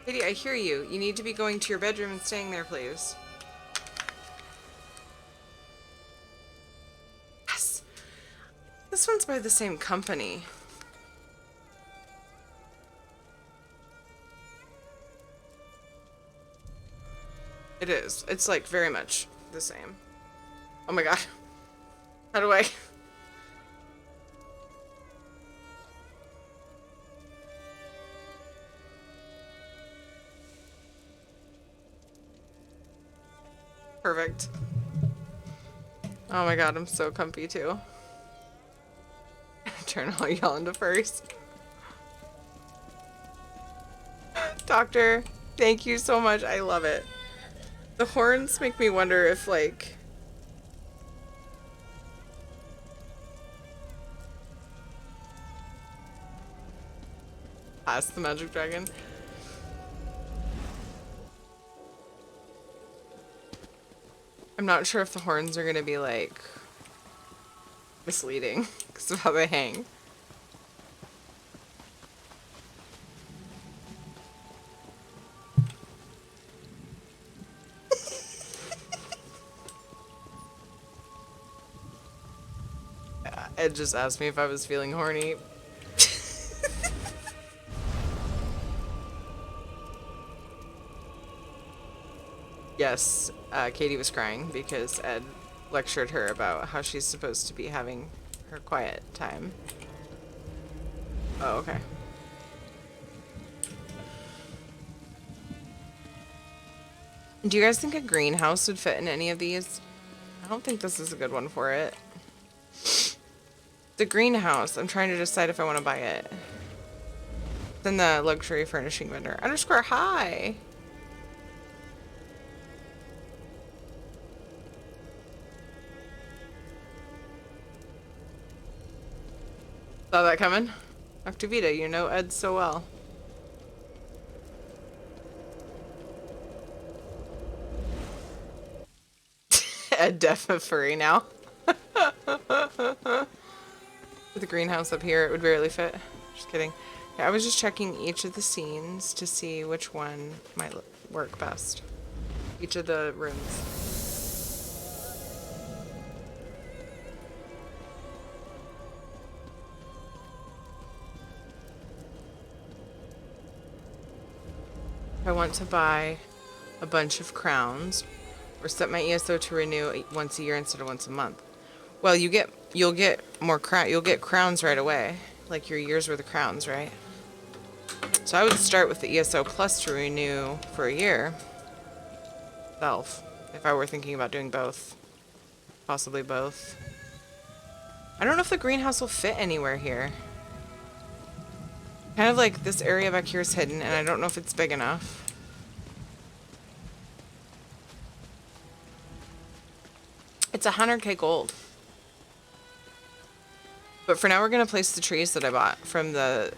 Katie, I hear you. You need to be going to your bedroom and staying there, please. Yes. This one's by the same company. It is. It's like very much the same. Oh my god. How do I? Perfect. Oh my god, I'm so comfy too. Turn all y'all into furs. Doctor, thank you so much. I love it. The horns make me wonder if, like... Ask the magic dragon. I'm not sure if the horns are gonna be, like... misleading because of how they hang. Ed just asked me if I was feeling horny. Yes, Katie was crying because Ed lectured her about how she's supposed to be having her quiet time. Oh, okay. Do you guys think a greenhouse would fit in any of these? I don't think this is a good one for it. The greenhouse, I'm trying to decide if I want to buy it. Then the luxury furnishing vendor. Underscore hi! Saw that coming? Octavita, you know Ed so well. Ed def a furry now. With the greenhouse up here, it would barely fit. Just kidding. Yeah, I was just checking each of the scenes to see which one might work best. Each of the rooms. I want to buy a bunch of crowns or set my ESO to renew once a year instead of once a month. Well, you'll get more you'll get crowns right away, like your year's worth of crowns, right? So I would start with the ESO plus to renew for a year. If I were thinking about doing both, possibly both. I don't know if the greenhouse will fit anywhere here. Kind of like this area back here is hidden, and I don't know if it's big enough. It's 100k gold. But for now, we're gonna place the trees that I bought from the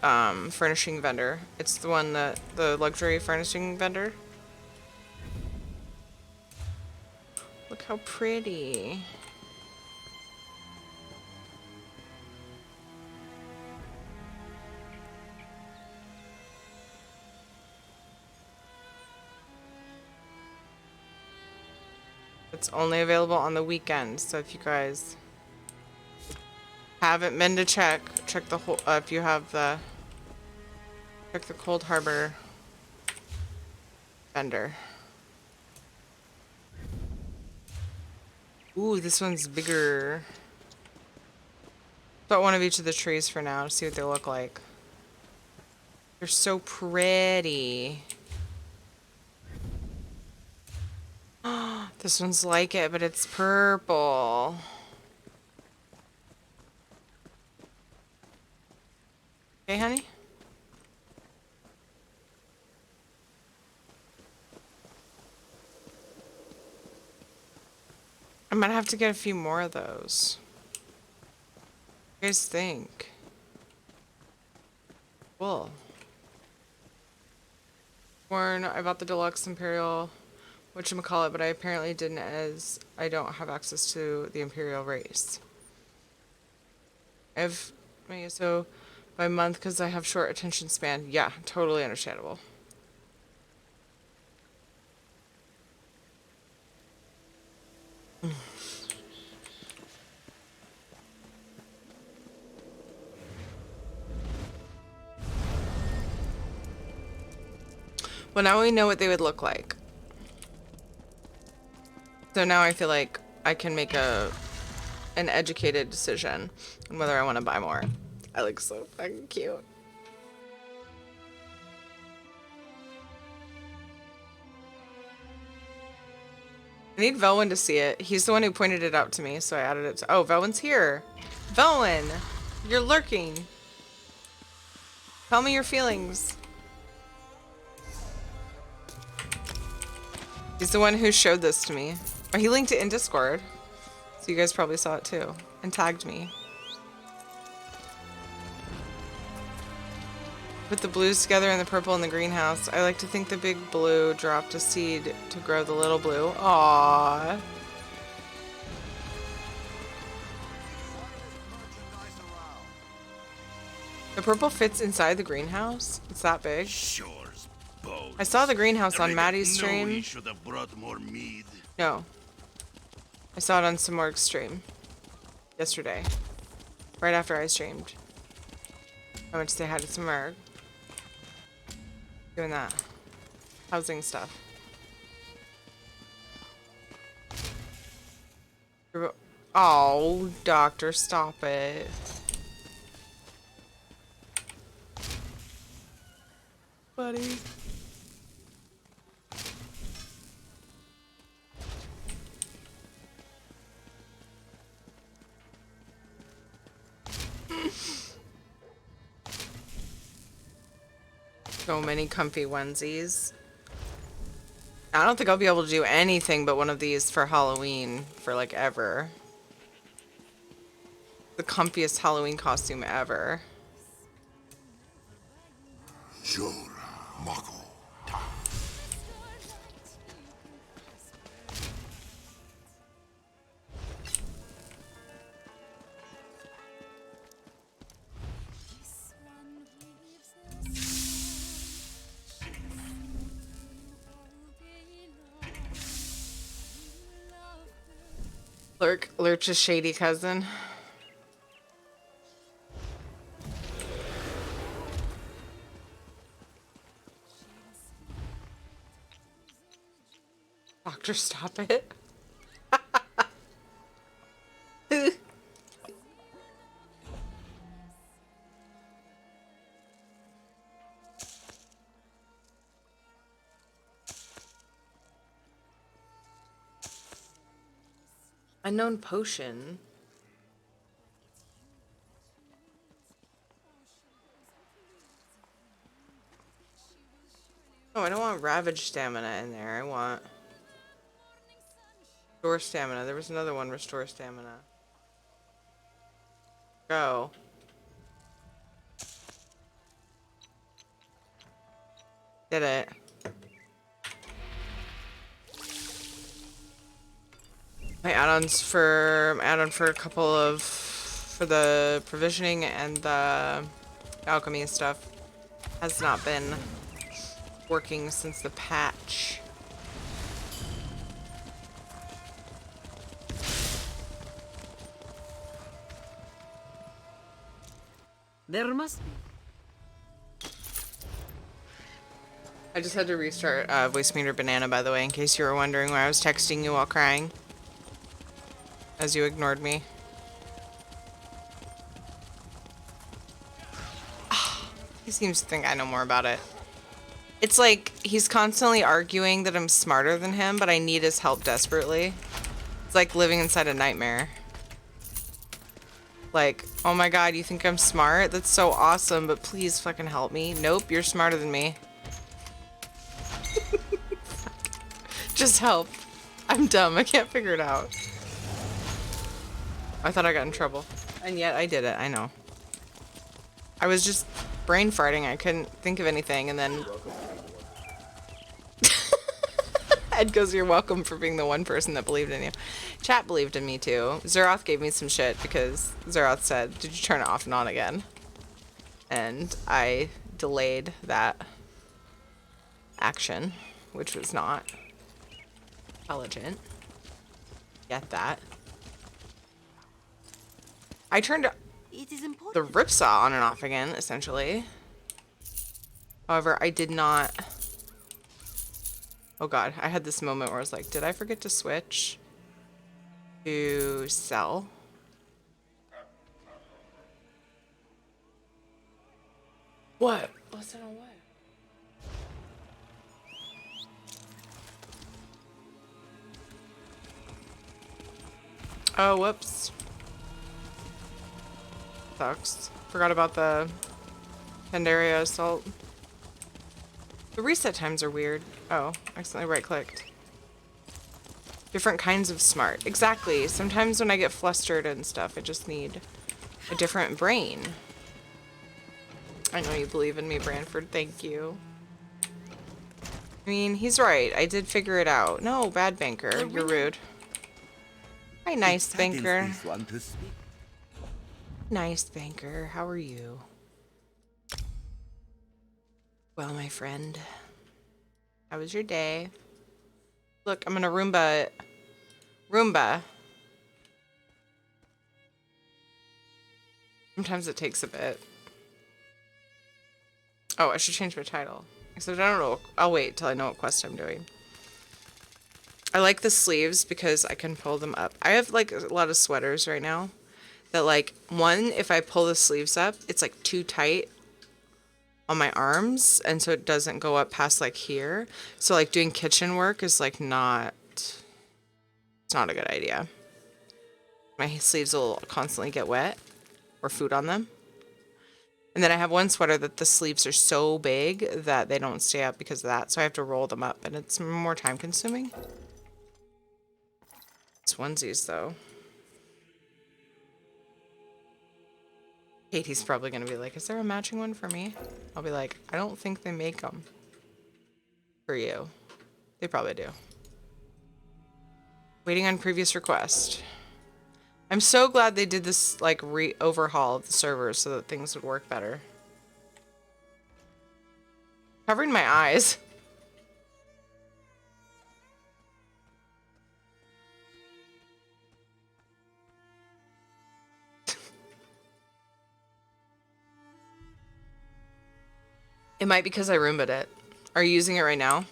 furnishing vendor. It's the one that the luxury furnishing vendor. Look how pretty. It's only available on the weekends, so if you guys haven't been to check the whole, if you have check the Cold Harbor vendor. Ooh, this one's bigger. But one of each of the trees for now to see what they look like. They're so pretty. This one's like it, but it's purple. Okay, honey? I might have to get a few more of those. What do you guys think? Cool. Corn, I bought the deluxe imperial, whatchamacallit, but I apparently didn't as I don't have access to the imperial race. I have my ESO by month because I have short attention span. Yeah, totally understandable. Well, now we know what they would look like. So now I feel like I can make an educated decision on whether I want to buy more. I look so fucking cute. I need Velwyn to see it. He's the one who pointed it out to me, so I added it to... Oh, Velwyn's here. Velwyn, you're lurking. Tell me your feelings. He's the one who showed this to me. Oh, he linked it in Discord. So you guys probably saw it too. And tagged me. Put the blues together and the purple in the greenhouse. I like to think the big blue dropped a seed to grow the little blue. Aww. The purple fits inside the greenhouse? It's that big? I saw the greenhouse on Maddie's stream. No. I saw it on Simorg's stream. Yesterday. Right after I streamed. I went to say hi to Simorg. Doing that. Housing stuff. Oh, doctor, stop it. Buddy. So many comfy onesies. I don't think I'll be able to do anything but one of these for Halloween for like ever. The comfiest Halloween costume ever. Lurch's shady cousin. Doctor, stop it. Unknown potion. Oh, I don't want ravage stamina in there. I want restore stamina. There was another one, restore stamina. Go. Did it. My add-ons for a couple of for the provisioning and the alchemy stuff has not been working since the patch. There must be. I just had to restart voice meter banana, by the way, in case you were wondering why I was texting you while crying. As you ignored me. He seems to think I know more about it. It's like he's constantly arguing that I'm smarter than him, but I need his help desperately. It's like living inside a nightmare. Like, oh my god, you think I'm smart? That's so awesome, but please fucking help me. Nope, you're smarter than me. Just help. I'm dumb, I can't figure it out. I thought I got in trouble. And yet I did it, I know. I was just brain farting, I couldn't think of anything, and then... Ed goes, you're welcome for being the one person that believed in you. Chat believed in me too. Zeroth gave me some shit because Zeroth said, did you turn it off and on again? And I delayed that action, which was not intelligent. Get that. I turned It is the important. ripsaw on and off again, essentially. However, I did not... Oh god, I had this moment where I was like, did I forget to switch to sell? What? What's that on what? Oh, whoops. Sucks. Forgot about the Pandaria assault. The reset times are weird. Oh, accidentally right-clicked. Different kinds of smart. Exactly. Sometimes when I get flustered and stuff, I just need a different brain. I know you believe in me, Branford. Thank you. I mean, he's right. I did figure it out. No, bad banker. You're rude. Hi, nice banker. Nice banker. How are you? Well, my friend. How was your day? Look, I'm gonna Roomba it. Roomba. Sometimes it takes a bit. Oh, I should change my title. Except I don't know. I'll wait till I know what quest I'm doing. I like the sleeves because I can pull them up. I have like a lot of sweaters right now that like, one, if I pull the sleeves up, it's like too tight on my arms, and so it doesn't go up past like here. So like doing kitchen work is like not, it's not a good idea. My sleeves will constantly get wet or food on them. And then I have one sweater that the sleeves are so big that they don't stay up because of that. So I have to roll them up and it's more time consuming. It's onesies though. Katie's probably going to be like, is there a matching one for me? I'll be like, I don't think they make them for you. They probably do. Waiting on previous request. I'm so glad they did this like overhaul of the servers so that things would work better. Covering my eyes. It might be because I Roomba'd it. Are you using it right now?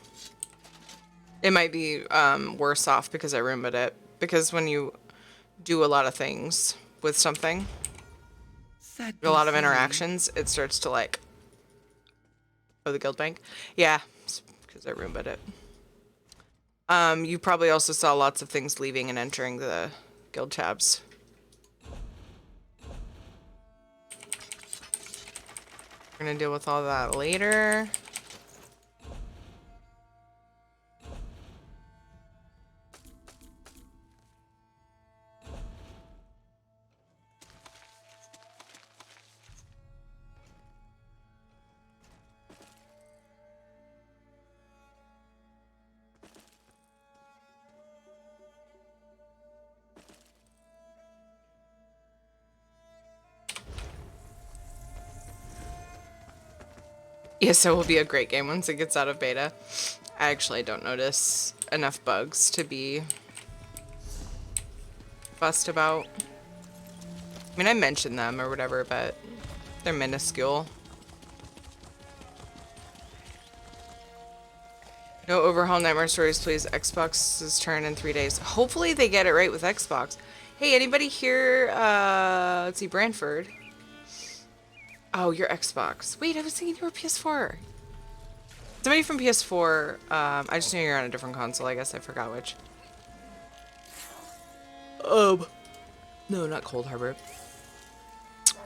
It might be worse off because I Roomba'd it. Because when you do a lot of things with something, a lot of interactions, it starts to like... Oh, the guild bank? Yeah, it's because I Roomba'd it. You probably also saw lots of things leaving and entering the guild tabs. We're gonna deal with all that later. ESO will be a great game once it gets out of beta. I actually don't notice enough bugs to be fussed about. I mean, I mentioned them or whatever, but they're minuscule. No overhaul Nightmare Stories, please. Xbox's turn in 3 days. Hopefully they get it right with Xbox. Hey, anybody here? Let's see, Brantford. Oh, you're Xbox. Wait, I was thinking you were PS4. Somebody from PS4. I just knew you were on a different console. I guess I forgot which. No, not Cold Harbor.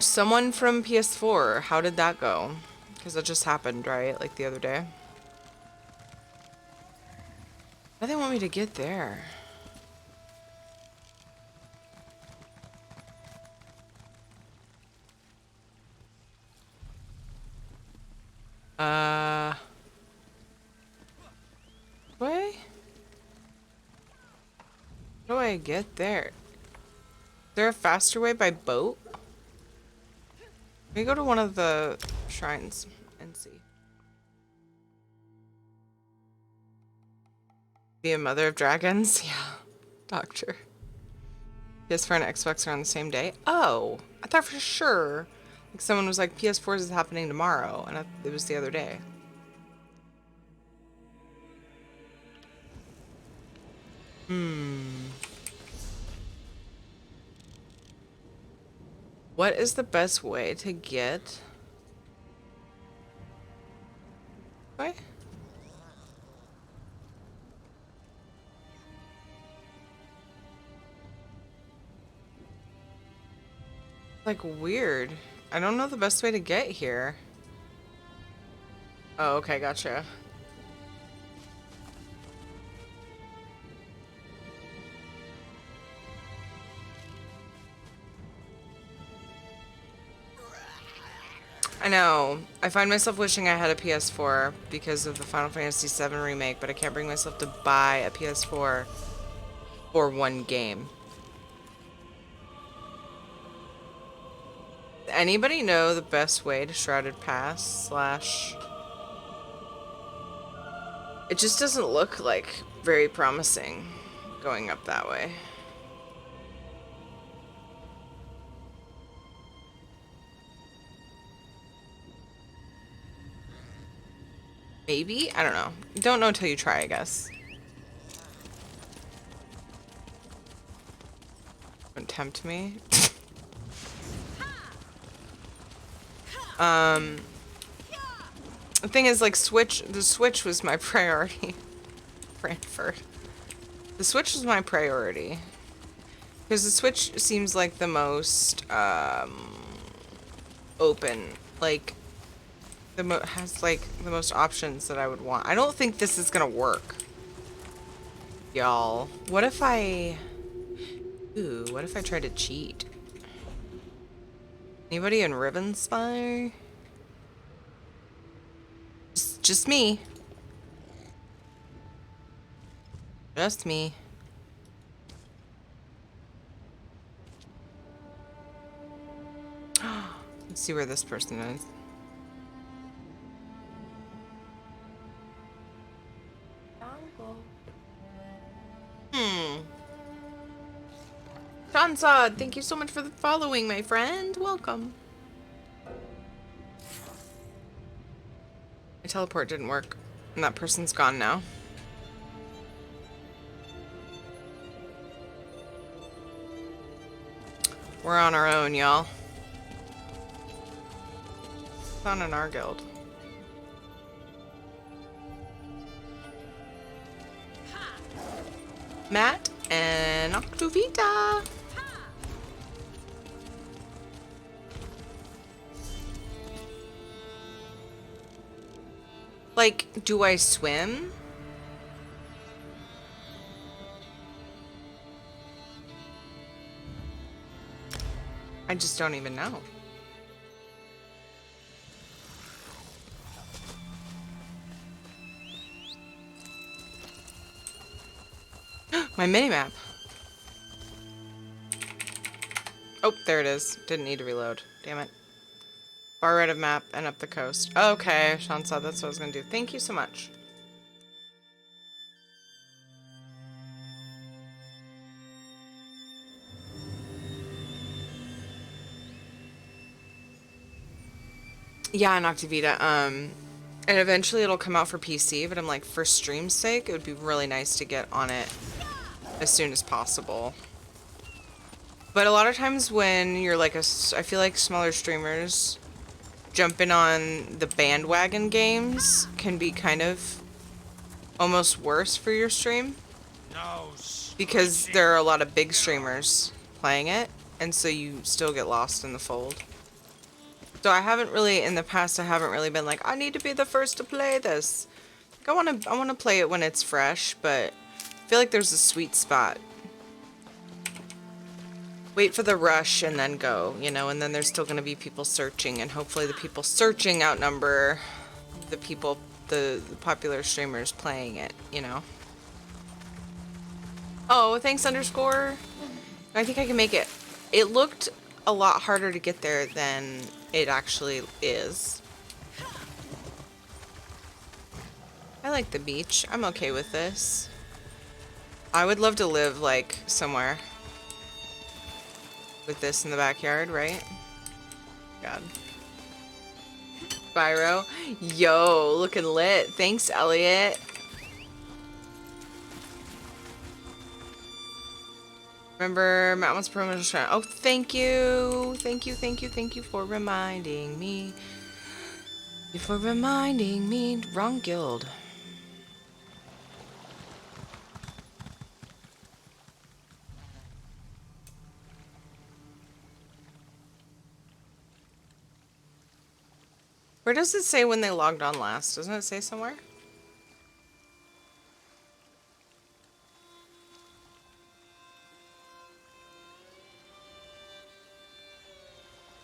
Someone from PS4. How did that go? Because that just happened, right? Like the other day. How do they want me to get there? Way? How do I get there? Is there a faster way by boat? Let me go to one of the shrines and see. Be a mother of dragons? Yeah. Doctor. PS4 and Xbox are on the same day. Oh, I thought for sure. Like someone was like, PS4 is happening tomorrow, and it was the other day. What is the best way to get? What? Like weird. I don't know the best way to get here. Oh, okay, gotcha. I know. I find myself wishing I had a PS4 because of the Final Fantasy VII remake, but I can't bring myself to buy a PS4 for one game. Anybody know the best way to Shrouded Pass slash... It just doesn't look like very promising going up that way. Maybe? I don't know. Don't know until you try, I guess. Don't tempt me. The thing is, like, the Switch was my priority. Brantford. The Switch was my priority. Because the Switch seems like the most, open. Like, has, like, the most options that I would want. I don't think this is gonna work. Y'all. What if I... Ooh, what if I try to cheat? Anybody in Rivenspire? Just me. Just me. Let's see where this person is. Shansad, thank you so much for the following, my friend. Welcome. My teleport didn't work, and that person's gone now. We're on our own, y'all. It's not in our guild. Matt and Octavita. Like, do I swim? I just don't even know. My minimap. Oh, there it is. Didn't need to reload. Damn it. Far right of map and up the coast. Okay, Sean saw that's what I was gonna do. Thank you so much. Yeah, Noctivita. And eventually it'll come out for PC, but I'm like, for stream's sake, it would be really nice to get on it as soon as possible. But a lot of times when you're like I feel like smaller streamers jumping on the bandwagon games can be kind of almost worse for your stream. No, because there are a lot of big streamers playing it, and so you still get lost in the fold. So I haven't really, in the past, I haven't really been like, I need to be the first to play this. Like, I wanna play it when it's fresh, but I feel like there's a sweet spot. Wait for the rush and then go, you know, and then there's still gonna be people searching, and hopefully the people searching outnumber the people, the popular streamers playing it, you know. Oh, thanks underscore. I think I can make it. It looked a lot harder to get there than it actually is. I like the beach. I'm okay with this. I would love to live like somewhere with this in the backyard, right? God. Spyro. Yo, looking lit. Thanks, Elliot. Remember, Matt wants to promote a Oh, thank you. Thank you, thank you, thank you for reminding me. Thank you for reminding me. Wrong guild. Where does it say when they logged on last? Doesn't it say somewhere?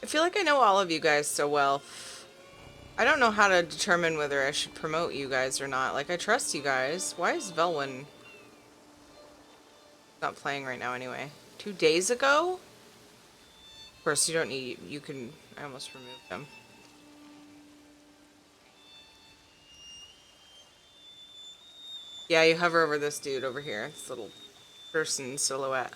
I feel like I know all of you guys so well. I don't know how to determine whether I should promote you guys or not. Like, I trust you guys. Why is Velwyn not playing right now anyway? 2 days ago? Of course, you don't need... You can... I almost removed them. Yeah, you hover over this dude over here. This little person silhouette.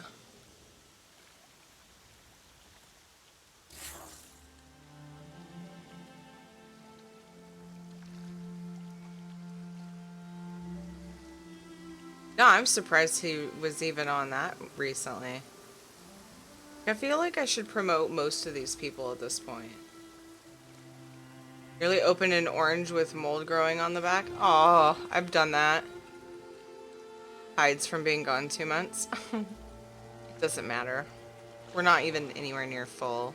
No, I'm surprised he was even on that recently. I feel like I should promote most of these people at this point. Really open and orange with mold growing on the back. Oh, I've done that. Hides from being gone 2 months. It doesn't matter. We're not even anywhere near full.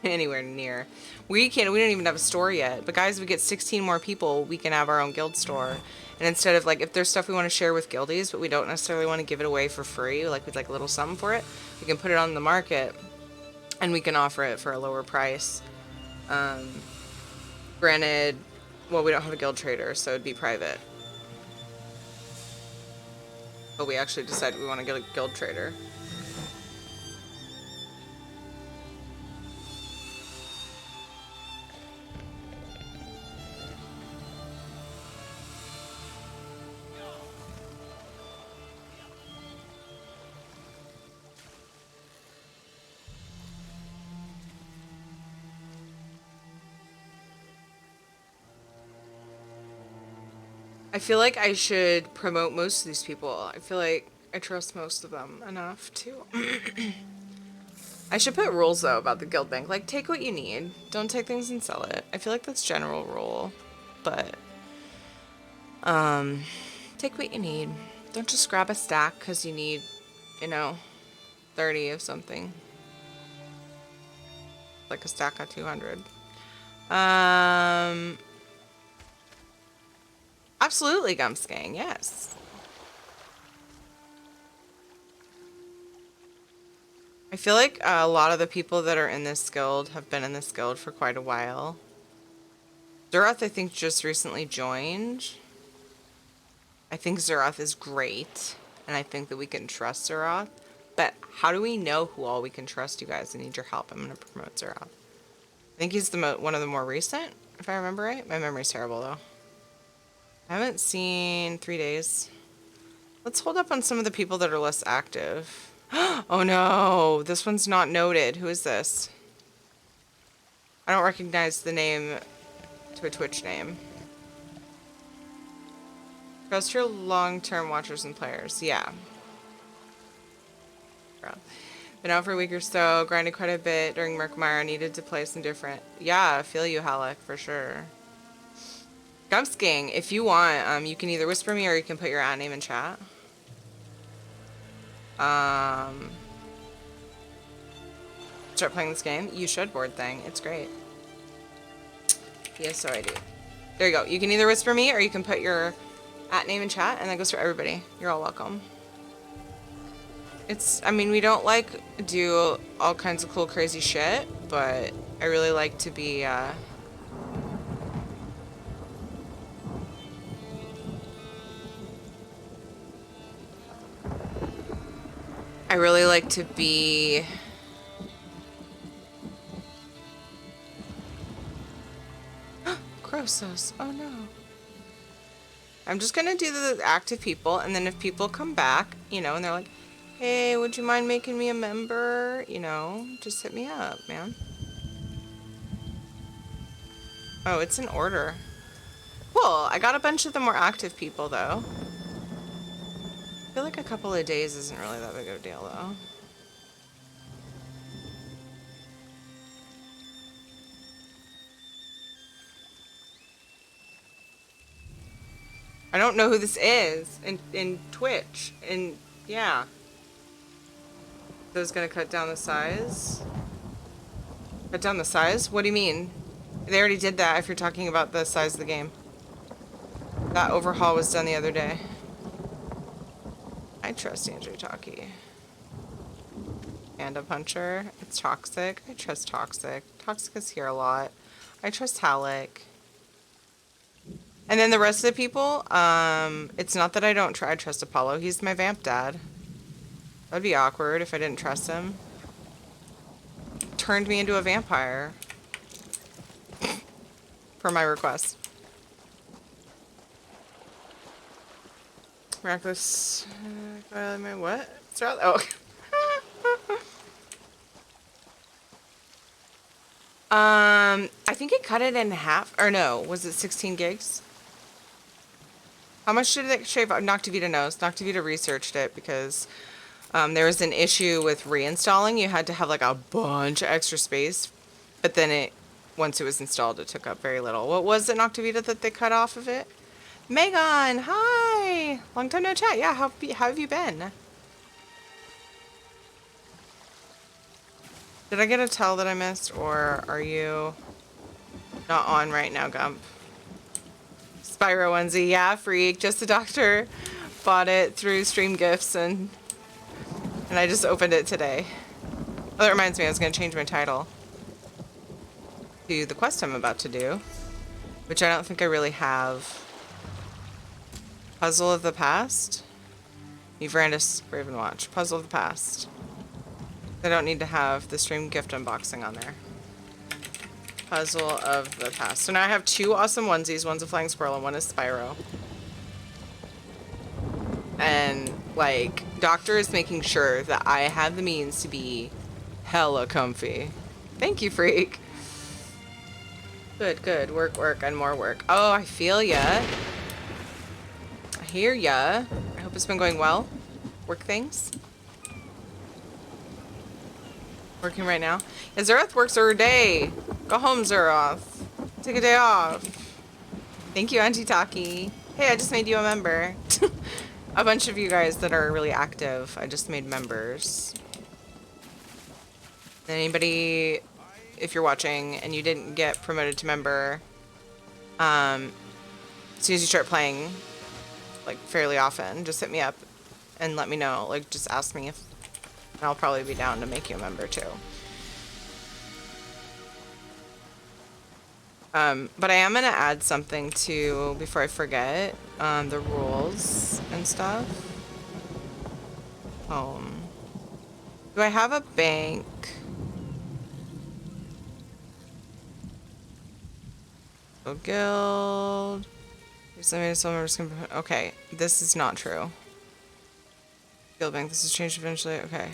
Anywhere near. We don't even have a store yet. But guys, if we get 16 more people, we can have our own guild store. And instead of like, if there's stuff we want to share with guildies, but we don't necessarily want to give it away for free, like we'd like a little something for it, we can put it on the market and we can offer it for a lower price. Granted, well, we don't have a guild trader, so it'd be private. But we actually decided we want to get a guild trader. I feel like I should promote most of these people. I feel like I trust most of them enough to... I should put rules, though, about the guild bank. Like, take what you need. Don't take things and sell it. I feel like that's general rule. But, take what you need. Don't just grab a stack because you need, 30 of something. Like a stack of 200. Absolutely, Gumsgang, yes. I feel like a lot of the people that are in this guild have been in this guild for quite a while. Zurath, I think, just recently joined. I think Zurath is great, and I think that we can trust Zurath. But how do we know who all we can trust, you guys? I need your help. I'm going to promote Zurath. I think he's one of the more recent, if I remember right. My memory's terrible, though. I haven't seen 3 days. Let's hold up on some of the people that are less active. Oh no, this one's not noted. Who is this? I don't recognize the name to a Twitch name. Trust your long-term watchers and players. Yeah. Been out for a week or so, grinded quite a bit during Murkmire, needed to play some different. Yeah, I feel you, Halleck, for sure. Gumsking, if you want, you can either whisper me or you can put your ad name in chat. Start playing this game. You should, board thing. It's great. Yes, so I do. There you go. You can either whisper me or you can put your at name in chat, and that goes for everybody. You're all welcome. I mean, we don't like do all kinds of cool, crazy shit, but I really like to be, I really like to be... Crossos. Oh no. I'm just gonna do the active people, and then if people come back, and they're like, Hey, would you mind making me a member? You know, just hit me up, man. Oh, it's in order. Cool. I got a bunch of the more active people, though. I feel like a couple of days isn't really that big of a deal, though. I don't know who this is in Twitch. And yeah. So it's gonna cut down the size? Cut down the size? What do you mean? They already did that if you're talking about the size of the game. That overhaul was done the other day. I trust Andrew Talkie. Panda Puncher. It's Toxic. I trust Toxic. Toxic is here a lot. I trust Halleck. And then the rest of the people, it's not that I don't try. I trust Apollo. He's my vamp dad. That'd be awkward if I didn't trust him. Turned me into a vampire. Per my request. Miraculous. What? Oh. I think it cut it in half. Or no, was it 16 gigs? How much did it shave? Noctivita knows. Noctivita researched it because there was an issue with reinstalling. You had to have like a bunch of extra space, but then once it was installed, it took up very little. What was it, Noctivita, that they cut off of it? Megan, hi! Long time no chat. Yeah, how have you been? Did I get a tell that I missed, or are you not on right now, Gump? Spyro onesie, yeah, freak. Just the doctor bought it through Stream Gifts, and I just opened it today. Oh, that reminds me, I was going to change my title to the quest I'm about to do, which I don't think I really have. Puzzle of the Past? Uvrandis Ravenwatch. Puzzle of the Past. I don't need to have the Stream Gift unboxing on there. Puzzle of the Past. So now I have two awesome onesies. One's a flying squirrel and one is Spyro. And, like, Doctor is making sure that I have the means to be hella comfy. Thank you, freak. Good, good. Work, work, and more work. Oh, I feel ya. I hear ya. I hope it's been going well. Work things. Working right now. Yeah, Zeroth works her day. Go home, Zeroth. Take a day off. Thank you, Auntie Taki. Hey, I just made you a member. A bunch of you guys that are really active, I just made members. Anybody, if you're watching and you didn't get promoted to member, as soon as you start playing, like fairly often, just hit me up and let me know. Like, just ask me if, and I'll probably be down to make you a member too. But I am gonna add something to, before I forget, the rules and stuff. Do I have a bank? So guild. Okay, this is not true. Guild bank, this is changed eventually. Okay.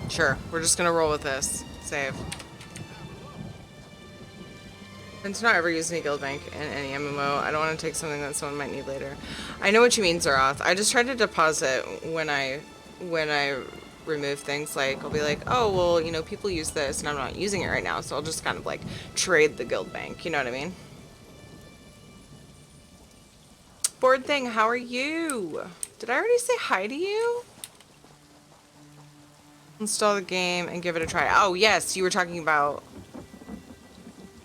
Sure, we're just gonna roll with this. Save. Since not ever used any guild bank in any MMO, I don't want to take something that someone might need later. I know what you mean, Zeroth. I just try to deposit when I remove things. Like, I'll be like, oh, well, you know, people use this and I'm not using it right now, so I'll just kind of like trade the guild bank. You know what I mean? Board thing, how are you? Did I already say hi to you? Install the game and give it a try. Oh, yes, you were talking about...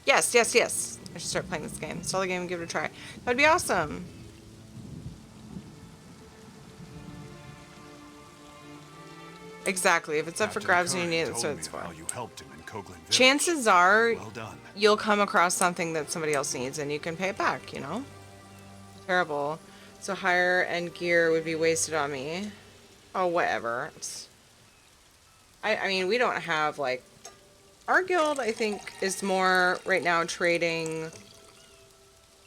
Yes, yes, yes. I should start playing this game. Install the game and give it a try. That'd be awesome. Exactly. If it's up for grabs and you need it, so it's for. Chances are you'll come across something that somebody else needs and you can pay it back, you know? Terrible. So higher end gear would be wasted on me. Oh, whatever. I mean, we don't have, like... Our guild, I think, is more right now trading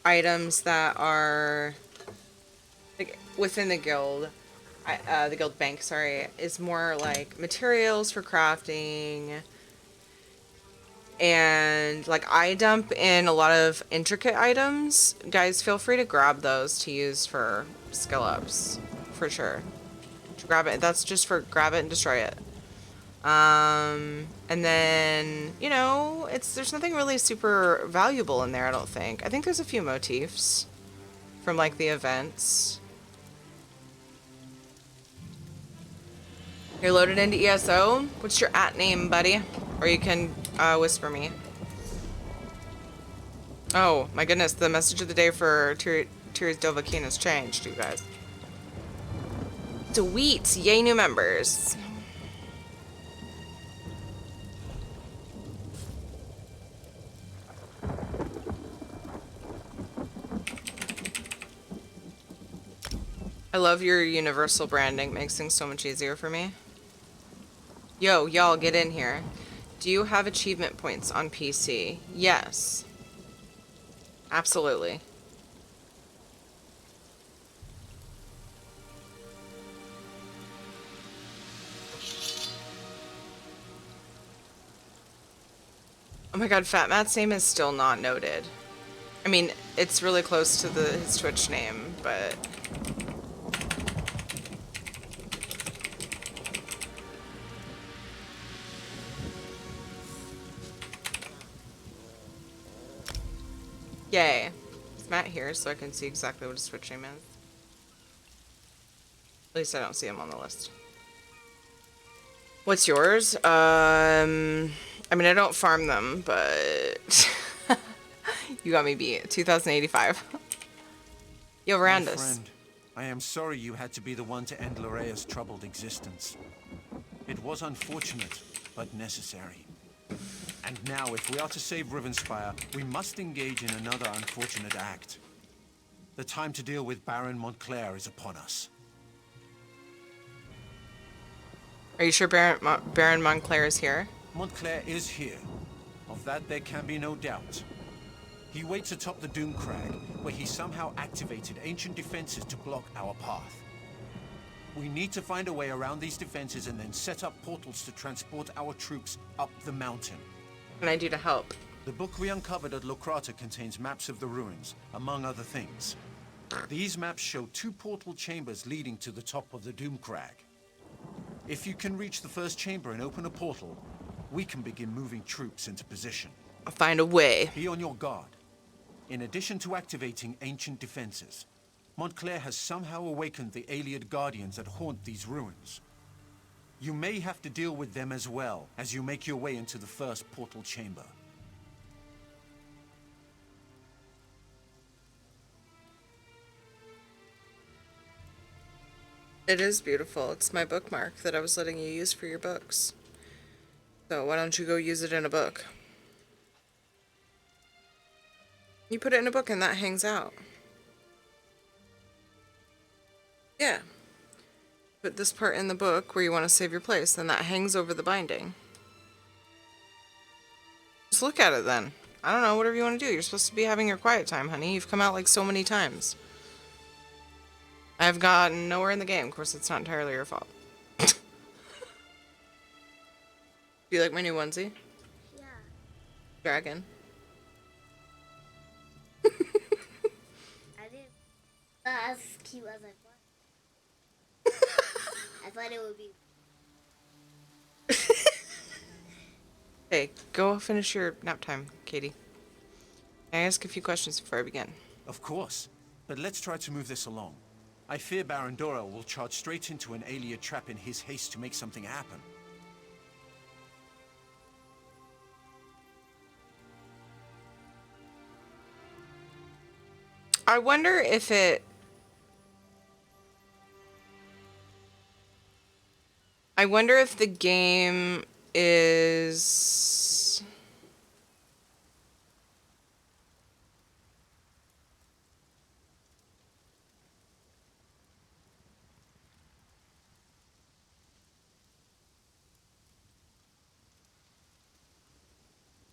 items that are... like, within the guild. The guild bank, sorry, is more like materials for crafting. And, like, I dump in a lot of intricate items. Guys, feel free to grab those to use for skill ups. For sure. Grab it. That's just for grab it and destroy it. And then, you know, there's nothing really super valuable in there, I don't think. I think there's a few motifs from, like, the events. You're loaded into ESO? What's your @name, buddy? Or you can whisper me. Oh, my goodness, the message of the day for Tears Dovahkiin has changed, you guys. Sweet! Yay, new members. I love your universal branding. Makes things so much easier for me. Yo, y'all, get in here. Do you have achievement points on PC? Yes. Absolutely. Oh my god, Fat Matt's name is still not noted. I mean, it's really close to his Twitch name, but... Yay. Is Matt here so I can see exactly what his Twitch name is? At least I don't see him on the list. What's yours? I mean, I don't farm them, but... You got me beat. 2085. Yo, Randus. My friend, I am sorry you had to be the one to end Lorea's troubled existence. It was unfortunate, but necessary. And now, if we are to save Rivenspire, we must engage in another unfortunate act. The time to deal with Baron Montclair is upon us. Are you sure Baron Montclair is here? Montclair is here. Of that there can be no doubt. He waits atop the Doom Crag, where he somehow activated ancient defenses to block our path. We need to find a way around these defenses and then set up portals to transport our troops up the mountain. What can I do to help? The book we uncovered at Locrata contains maps of the ruins, among other things. These maps show 2 portal chambers leading to the top of the Doom Crag. If you can reach the first chamber and open a portal, we can begin moving troops into position. I'll find a way. Be on your guard. In addition to activating ancient defenses, Montclair has somehow awakened the Ayleid Guardians that haunt these ruins. You may have to deal with them as well as you make your way into the first portal chamber. It is beautiful. It's my bookmark that I was letting you use for your books. So why don't you go use it in a book? You put it in a book and that hangs out. Yeah. Put this part in the book where you want to save your place, then that hangs over the binding. Just look at it then. I don't know, whatever you want to do. You're supposed to be having your quiet time, honey. You've come out like so many times. I've gotten nowhere in the game. Of course, it's not entirely your fault. Do you like my new onesie? Yeah. Dragon. I didn't. As cute as I thought. I thought it would be. Hey, go finish your nap time, Katie. Can I ask a few questions before I begin? Of course. But let's try to move this along. I fear Baron Dora will charge straight into an Aelia trap in his haste to make something happen. I wonder if it... I wonder if the game is...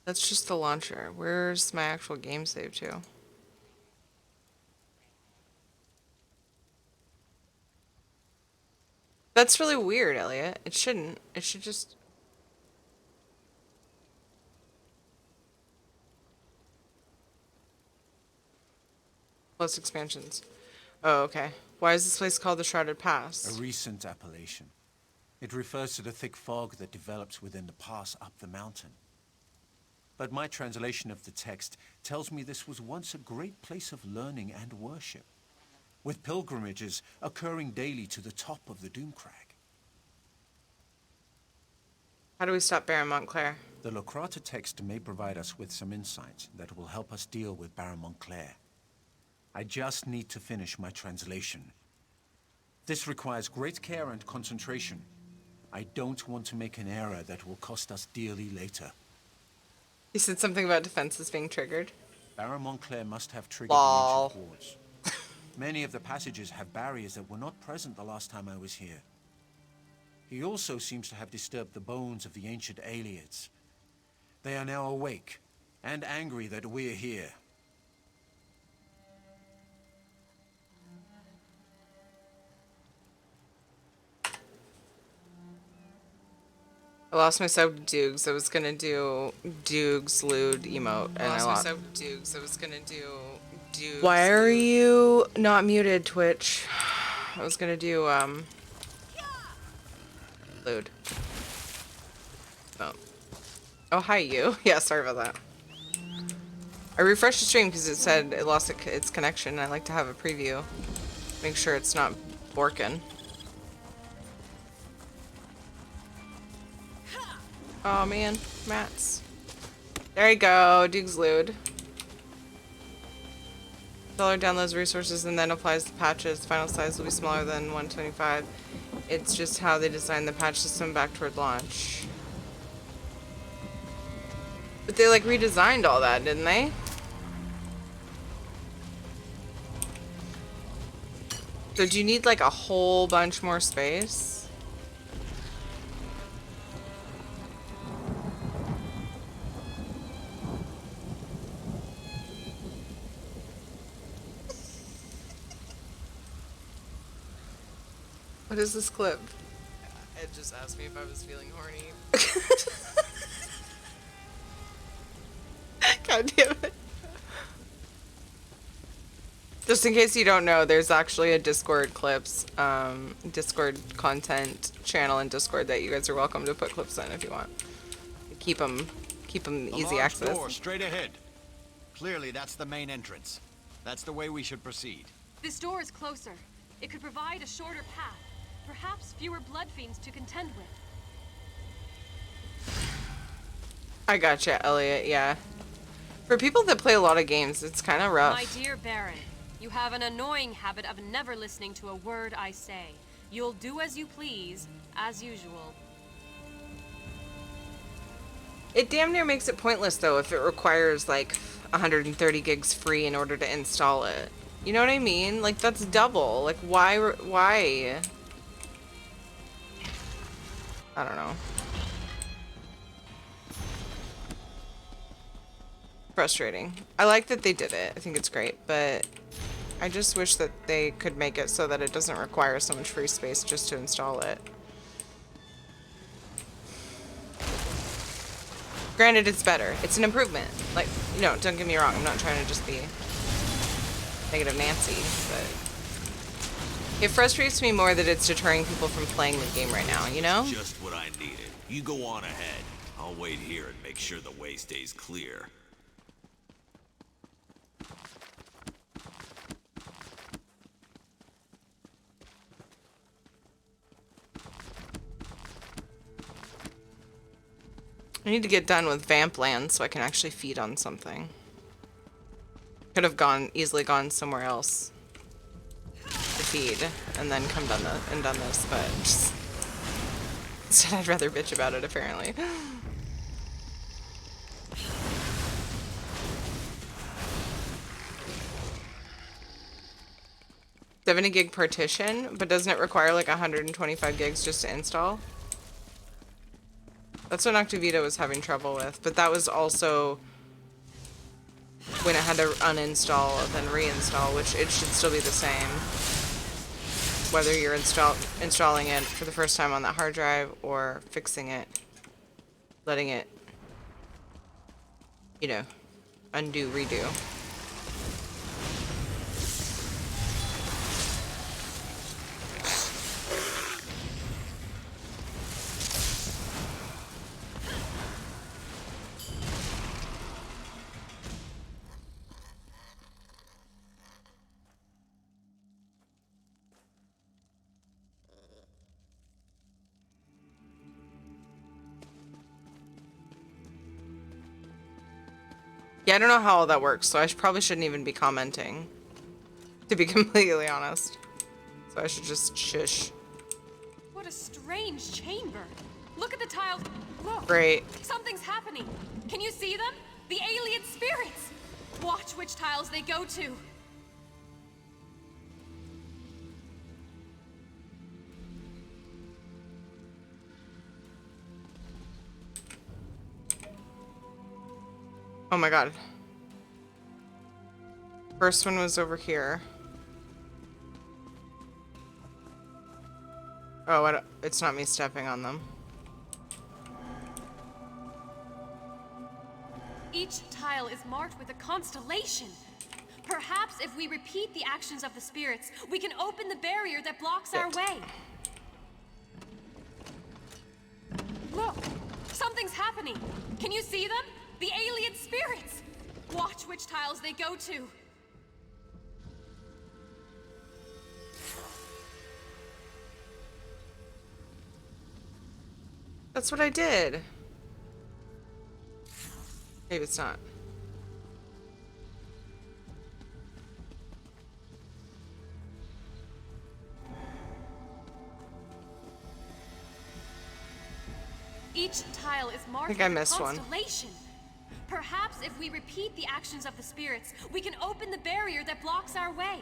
That's just the launcher. Where's my actual game save to? That's really weird, Elliot. It shouldn't. It should just... Plus expansions. Oh, okay. Why is this place called the Shrouded Pass? A recent appellation. It refers to the thick fog that develops within the pass up the mountain. But my translation of the text tells me this was once a great place of learning and worship, with pilgrimages occurring daily to the top of the Doomcrag. How do we stop Baron Montclair? The Locrata text may provide us with some insights that will help us deal with Baron Montclair. I just need to finish my translation. This requires great care and concentration. I don't want to make an error that will cost us dearly later. He said something about defenses being triggered. Baron Montclair must have triggered Lol. the ancient wards. Many of the passages have barriers that were not present the last time I was here. He also seems to have disturbed the bones of the ancient Aelids. They are now awake and angry that we're here. I lost myself to Dukes. I was gonna do Dukes lewd emote, and I lost myself to Dukes. I was gonna do Dukes. Why are you not muted, Twitch? I was gonna do lewd. Oh. Oh, hi you. Yeah, sorry about that. I refreshed the stream because it said it lost its connection. I like to have a preview. Make sure it's not borkin. Oh man, mats. There you go, Duke's lewd. Seller downloads resources and then applies the patches. Final size will be smaller than 125. It's just how they designed the patch system back toward launch. But they like redesigned all that, didn't they? So do you need like a whole bunch more space? What is this clip? It just asked me if I was feeling horny. God damn it. Just in case you don't know, there's actually a Discord clips, Discord content channel in Discord that you guys are welcome to put clips in if you want. Keep them easy access. Door straight ahead. Clearly, that's the main entrance. That's the way we should proceed. This door is closer. It could provide a shorter path. Perhaps fewer blood fiends to contend with. I gotcha, Elliot, yeah. For people that play a lot of games, it's kind of rough. My dear Baron, you have an annoying habit of never listening to a word I say. You'll do as you please, as usual. It damn near makes it pointless, though, if it requires, like, 130 gigs free in order to install it. You know what I mean? Like, that's double. Like, why? I don't know. Frustrating. I like that they did it. I think it's great, but I just wish that they could make it so that it doesn't require so much free space just to install it. Granted, it's better. It's an improvement. Like, you know, don't get me wrong. I'm not trying to just be negative Nancy, but it frustrates me more that it's deterring people from playing the game right now, you know? Just what I needed. You go on ahead. I'll wait here and make sure the way stays clear. I need to get done with Vamp Land so I can actually feed on something. Could have easily gone somewhere else to feed and then done this, but just, instead I'd rather bitch about it apparently. 70 gig partition, but doesn't it require like 125 gigs just to install? That's what Noctivita was having trouble with, but that was also when it had to uninstall and then reinstall, which it should still be the same. Whether you're installing it for the first time on that hard drive or fixing it, letting it, you know, undo, redo. Yeah, I don't know how all that works, so I probably shouldn't even be commenting, to be completely honest. So I should just shush. What a strange chamber. Look at the tiles. Look. Great. Something's happening. Can you see them? The alien spirits. Watch which tiles they go to. Oh my god. First one was over here. Oh, it's not me stepping on them. Each tile is marked with a constellation. Perhaps if we repeat the actions of the spirits, we can open the barrier that blocks our way. Look, something's happening. Can you see them? The alien spirits! Watch which tiles they go to. That's what I did. Maybe it's not. Each tile is marked I think I with a missed one. constellation. Perhaps if we repeat the actions of the spirits, we can open the barrier that blocks our way.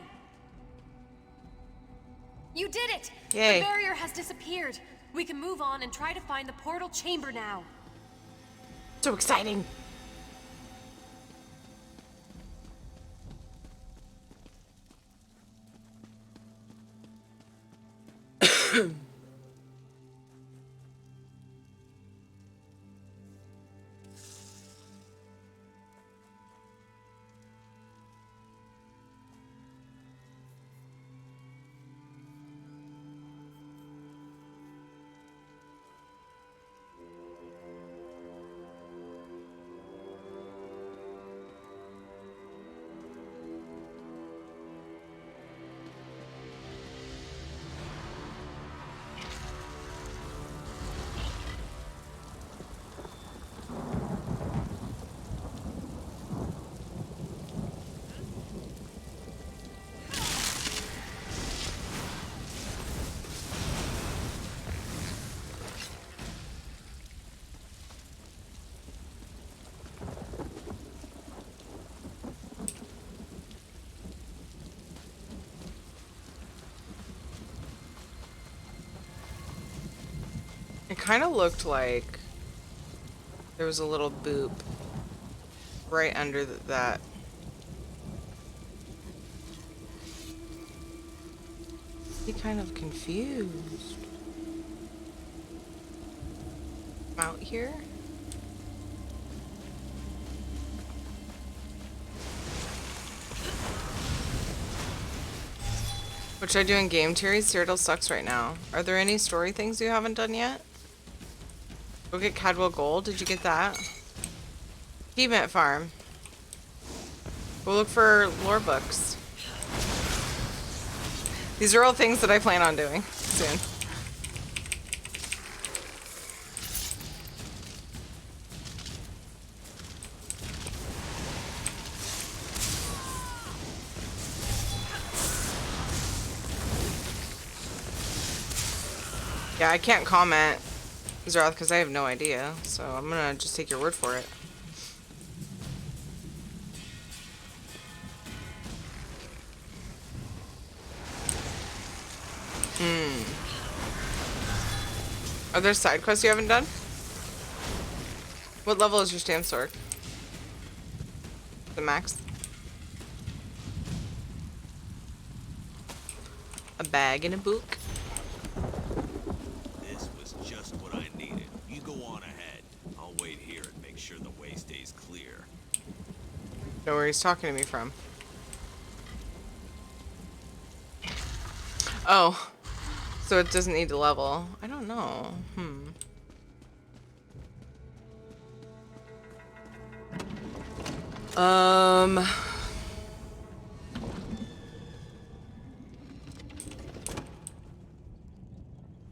You did it! Yay. The barrier has disappeared. We can move on and try to find the portal chamber now. So exciting. It kind of looked like there was a little boop right under that. Be kind of confused. I'm out here. What should I do in game tiers? Cyrodiil sucks right now. Are there any story things you haven't done yet? Go get Cadwell Gold. Did you get that? Achievement farm. Go look for lore books. These are all things that I plan on doing soon. Yeah, I can't comment, Zeroth, because I have no idea. So I'm gonna just take your word for it. Are there side quests you haven't done? What level is your stamp sword? The max? A bag and a book. This was just what I needed. You go on ahead. I'll wait here and make sure the way stays clear. Know where he's talking to me from. Oh. So it doesn't need to level. I don't know.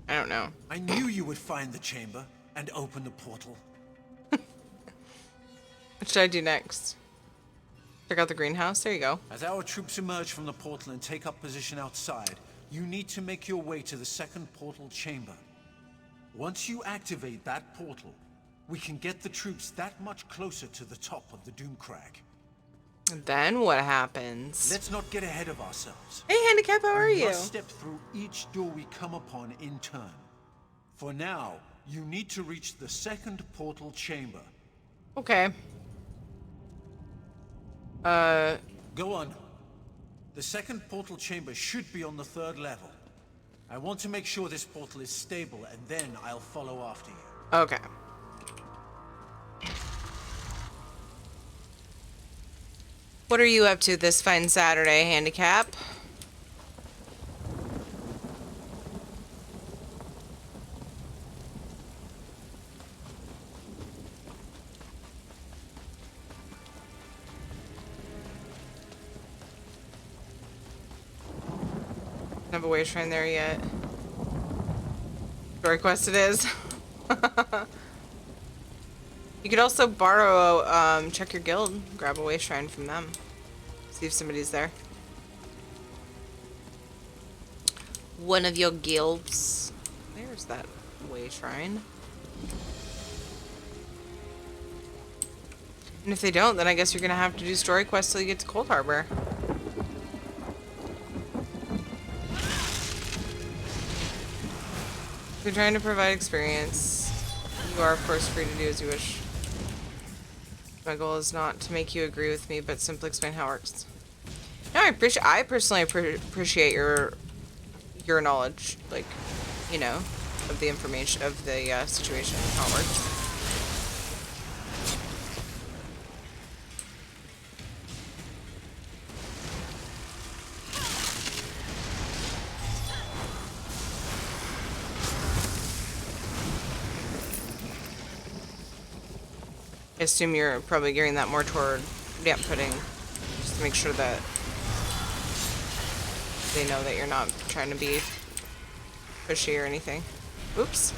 I don't know. I knew you would find the chamber and open the portal. What should I do next? Check out the greenhouse? There you go. As our troops emerge from the portal and take up position outside, you need to make your way to the second portal chamber. Once you activate that portal, we can get the troops that much closer to the top of the Doomcrag. And then what happens? Let's not get ahead of ourselves. Hey, Handicap, how are We you? must step through each door we come upon in turn. For now, you need to reach the second portal chamber. Okay. Go on. The second portal chamber should be on the 3rd level. I want to make sure this portal is stable, and then I'll follow after you. Okay. What are you up to this fine Saturday, Handicap? Don't have a way shrine there yet. Story quest it is. You could also borrow, check your guild, grab a way shrine from them. See if somebody's there. One of your guilds. There's that way shrine. And if they don't, then I guess you're gonna have to do story quests till you get to Cold Harbor. If you're trying to provide experience, you are of course free to do as you wish. My goal is not to make you agree with me, but simply explain how it works. No, I personally appreciate your knowledge, like, you know, of the information, of the situation, how it works. I assume you're probably gearing that more toward damp pudding, just to make sure that they know that you're not trying to be pushy or anything. Oops.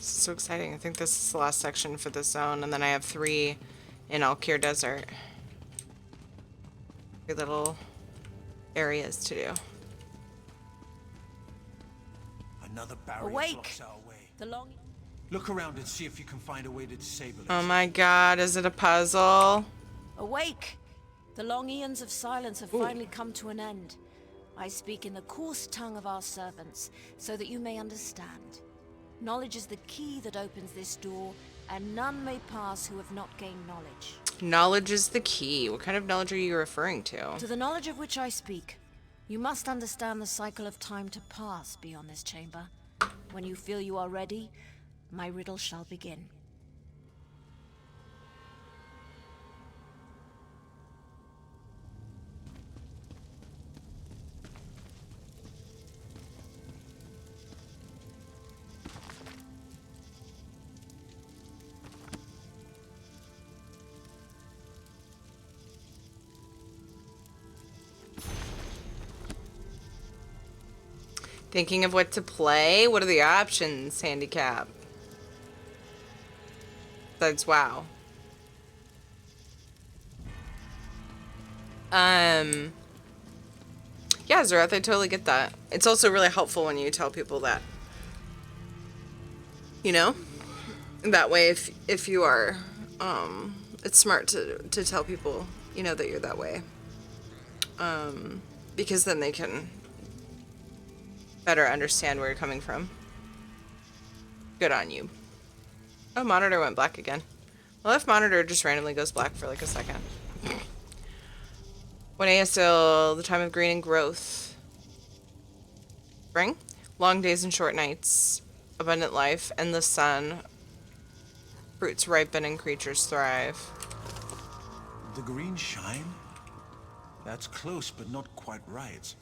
So exciting. I think this is the last section for this zone, and then I have 3 in Alkir Desert. 3 little areas to do. Another barrier Awake! blocks our way. The long... Look around and see if you can find a way to disable it. Oh my god, is it a puzzle? Awake! The long eons of silence have finally come to an end. I speak in the coarse tongue of our servants, so that you may understand. Knowledge is the key that opens this door, and none may pass who have not gained knowledge. Knowledge is the key. What kind of knowledge are you referring to? To the knowledge of which I speak, you must understand the cycle of time to pass beyond this chamber. When you feel you are ready, my riddle shall begin. Thinking of what to play? What are the options, handicap? That's wow. Yeah, Zerath, I totally get that. It's also really helpful when you tell people that. You know? That way, if you are, it's smart to tell people, you know, that you're that way. Because then they can better understand where you're coming from. Good on you. Oh, monitor went black again. Well, if monitor just randomly goes black for like a second. When ASL, the time of green and growth. Spring? Long days and short nights. Abundant life. Endless sun. Fruits ripen and creatures thrive. The green shine? That's close, but not quite right.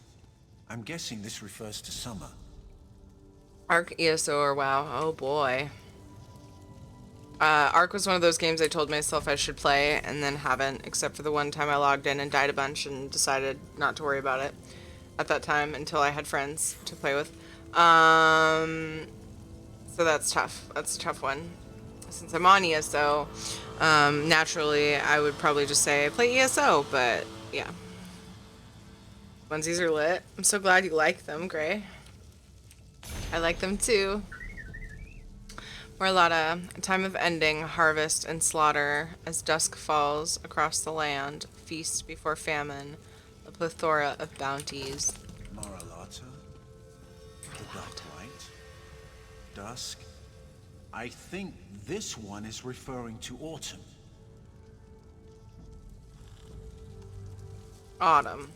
I'm guessing this refers to summer. Ark, ESO, or WoW. Oh boy. Ark was one of those games I told myself I should play and then haven't, except for the one time I logged in and died a bunch and decided not to worry about it at that time until I had friends to play with. So that's tough. That's a tough one. Since I'm on ESO, naturally I would probably just say play ESO, but yeah. Onesies are lit. I'm so glad you like them, Gray. I like them too. We're a lot of time of ending, harvest, and slaughter as dusk falls across the land, feast before famine, a plethora of bounties. Maralata? The Dark Light? Dusk? I think this one is referring to autumn. Autumn.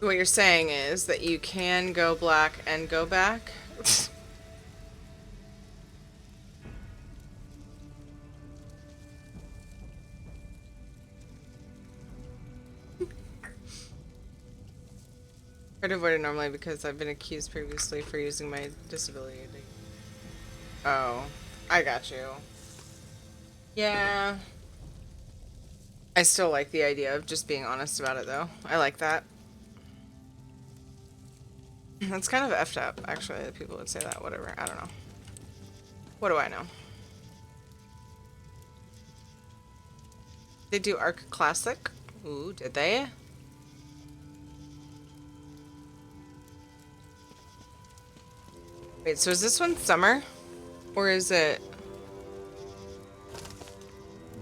What you're saying is that you can go black and go back? Try to avoid it normally because I've been accused previously for using my disability. Oh, I got you. Yeah. I still like the idea of just being honest about it, though. I like that. That's kind of effed up, actually, that people would say that. Whatever. I don't know. What do I know? They do Arc Classic? Ooh, did they? Wait, so is this one summer? Or is it...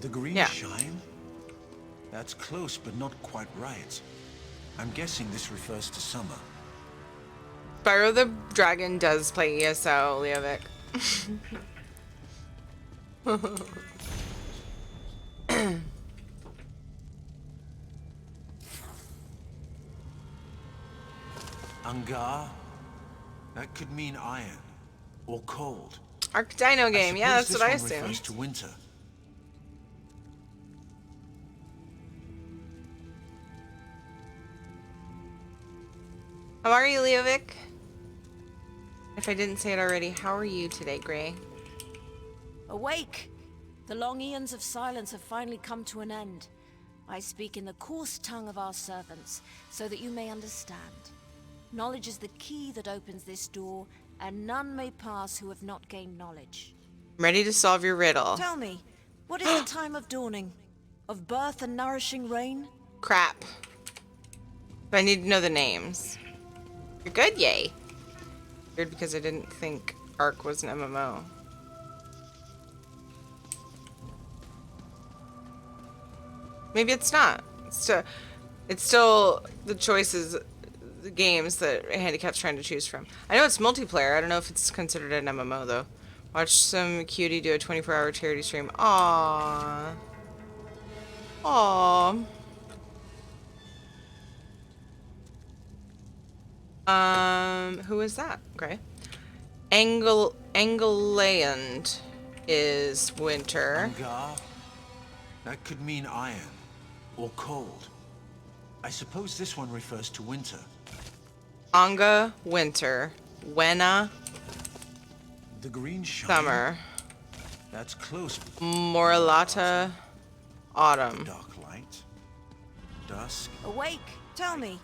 The green Yeah. shine? That's close, but not quite right. I'm guessing this refers to summer. Spyro the Dragon does play ESO, Leovic. Angar? That could mean iron. Or cold. Arc Dino game, yeah, that's suppose what I this one refers assumed. to winter. How are you, Leovic? If I didn't say it already, how are you today, Gray? Awake! The long eons of silence have finally come to an end. I speak in the coarse tongue of our servants, so that you may understand. Knowledge is the key that opens this door, and none may pass who have not gained knowledge. I'm ready to solve your riddle. Tell me, what is the time of dawning? Of birth and nourishing rain? Crap. But I need to know the names. You're good, yay. Weird because I didn't think Ark was an MMO. Maybe it's not. It's still the choice is the games that Handicap's trying to choose from. I know it's multiplayer. I don't know if it's considered an MMO though. Watch some cutie do a 24-hour charity stream. Aww. Aww. Who is that? Okay. Angleland is winter. Angar? That could mean iron. Or cold. I suppose this one refers to winter. Anga, winter. Wena, The green shine? summer. That's close. Moralata, autumn. Dark light. Dusk. Awake! Tell me,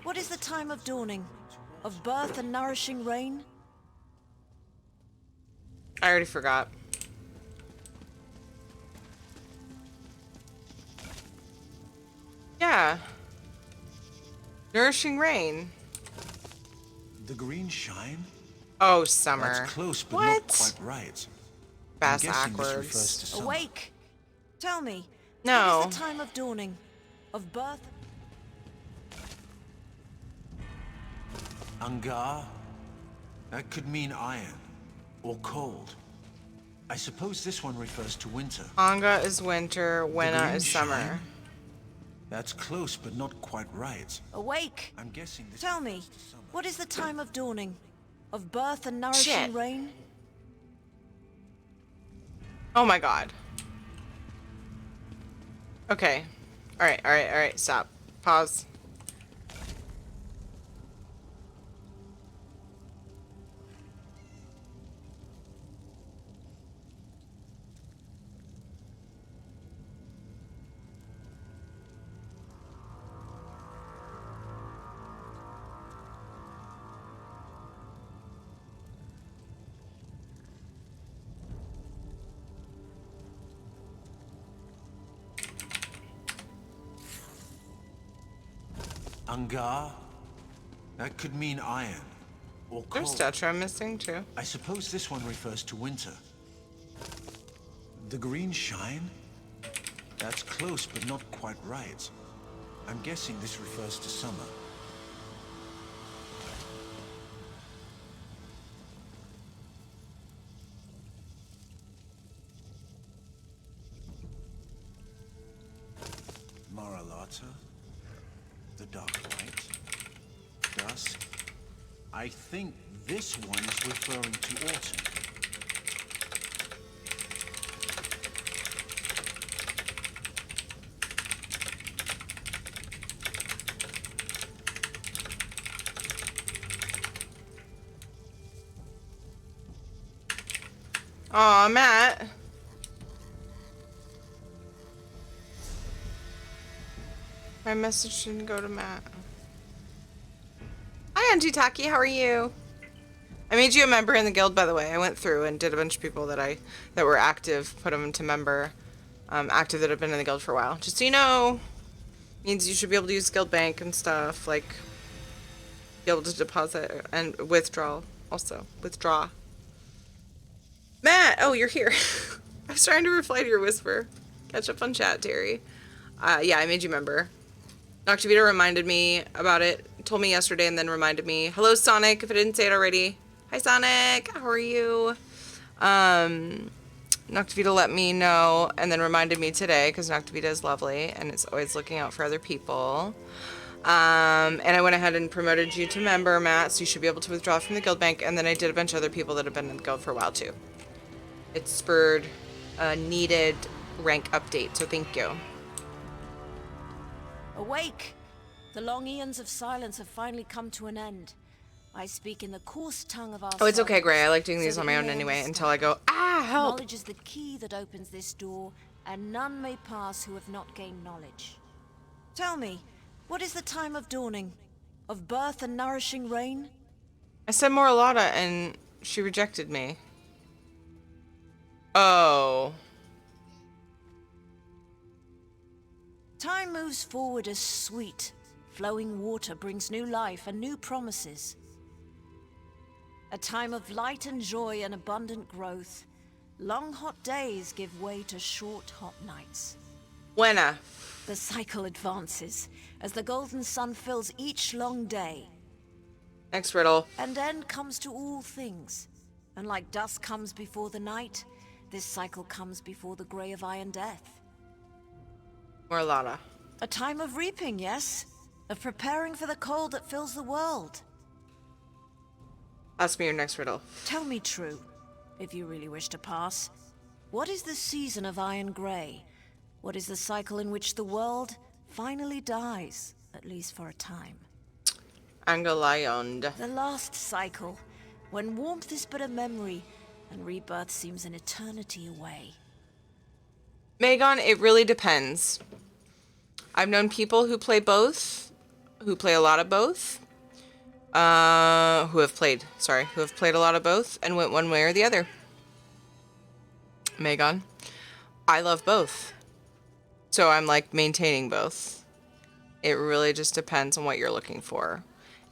what is the time of dawning? Of birth and nourishing rain? I already forgot. Yeah. Nourishing rain. The green shine? Oh, summer. That's close, but what? not quite right. Bass I'm guessing this backwards. refers to summer. Awake! Tell me, No. what is the time of dawning? Of birth? Angar? That could mean iron. Or cold. I suppose this one refers to winter. Anga is winter. Wena green is summer. shine? That's close, but not quite right. Awake! I'm guessing this Tell me, refers to summer. what is the time of dawning? Of birth and nourishing Shit. rain? Oh my god. Okay. Alright. Stop. Pause. Angar? That could mean iron. Or cold. There's Tetra missing too. I suppose this one refers to winter. The green shine? That's close, but not quite right. I'm guessing this refers to summer. Maralata? The dark light? Dusk? I think this one is referring to autumn. Aw, Matt. My message didn't go to Matt. Hi, Auntie Taki. How are you? I made you a member in the guild, by the way. I went through and did a bunch of people that were active, put them into member, active that have been in the guild for a while. Just so you know, means you should be able to use guild bank and stuff, like be able to deposit and withdraw. Also, withdraw. Matt, oh, you're here. I was trying to reply to your whisper. Catch up on chat, Terry. Yeah, I made you member. Noctivita reminded me about it, told me yesterday, and then reminded me. Hello, Sonic, if I didn't say it already. Hi, Sonic. How are you? Noctivita let me know and then reminded me today, because Noctivita is lovely, and it's always looking out for other people. And I went ahead and promoted you to member, Matt, so you should be able to withdraw from the guild bank, and then I did a bunch of other people that have been in the guild for a while, too. It spurred a needed rank update, so thank you. Awake! The long eons of silence have finally come to an end. I speak in the coarse tongue of our Oh, it's okay, servants, Gray. I like doing so these that on my you own may anyway, understand. until I go, ah, help! Knowledge is the key that opens this door, and none may pass who have not gained knowledge. Tell me, what is the time of dawning? Of birth and nourishing rain? I said Moralata, and she rejected me. Oh. Time moves forward as sweet. Flowing water brings new life and new promises. A time of light and joy and abundant growth. Long hot days give way to short hot nights. Buena. The cycle advances as the golden sun fills each long day. Next riddle. An end comes to all things. And like dusk comes before the night, this cycle comes before the grey of iron death. Morlata. A time of reaping, yes? Of preparing for the cold that fills the world. Ask me your next riddle. Tell me true, if you really wish to pass. What is the season of iron grey? What is the cycle in which the world finally dies, at least for a time? Angolayond. The last cycle, when warmth is but a memory, and rebirth seems an eternity away. Megan, it really depends. I've known people who play both, who play a lot of both, who have played a lot of both, and went one way or the other. Megan, I love both. So I'm like maintaining both. It really just depends on what you're looking for.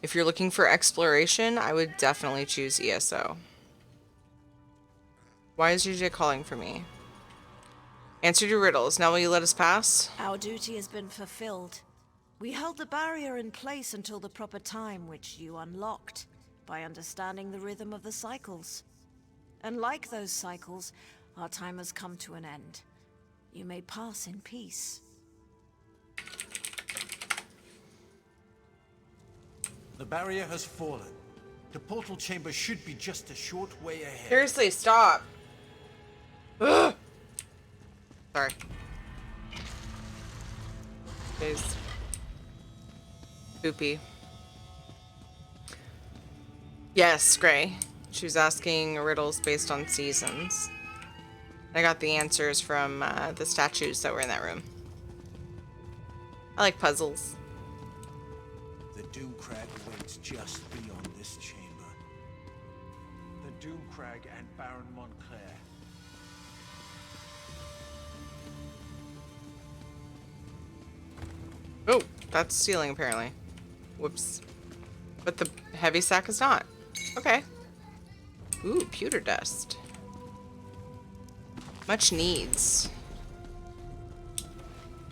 If you're looking for exploration, I would definitely choose ESO. Why is UJ calling for me? Answer your riddles. Now will you let us pass? Our duty has been fulfilled. We held the barrier in place until the proper time, which you unlocked by understanding the rhythm of the cycles. And like those cycles, our time has come to an end. You may pass in peace. The barrier has fallen. The portal chamber should be just a short way ahead. Seriously, stop. Ugh. Sorry. Jeez. Poopy. Yes, Gray. She was asking riddles based on seasons. I got the answers from the statues that were in that room. I like puzzles. The Doom Crag waits just beyond this chamber. The Doom Crag and Baron Montclair. Oh, that's stealing apparently. Whoops. But the heavy sack is not. Okay. Ooh, pewter dust. Much needs.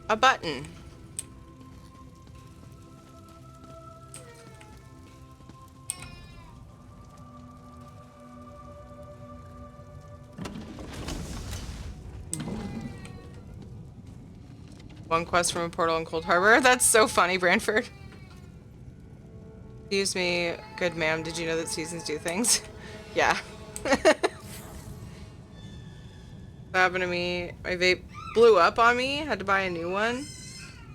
A button. One quest from a portal in Cold Harbor. That's so funny, Branford. Excuse me, good ma'am. Did you know that seasons do things? Yeah. What happened to me? My vape blew up on me. Had to buy a new one.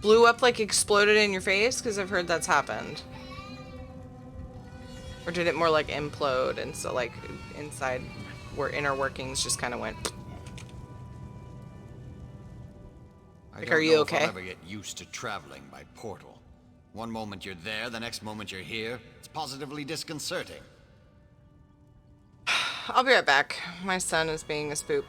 Blew up, like exploded in your face, because I've heard that's happened. Or did it more like implode and so like inside where inner workings just kind of went. Like, are you okay? I'll ever get used to traveling by portal. One moment you're there, the next moment you're here. It's positively disconcerting. I'll be right back. My son is being a spoop.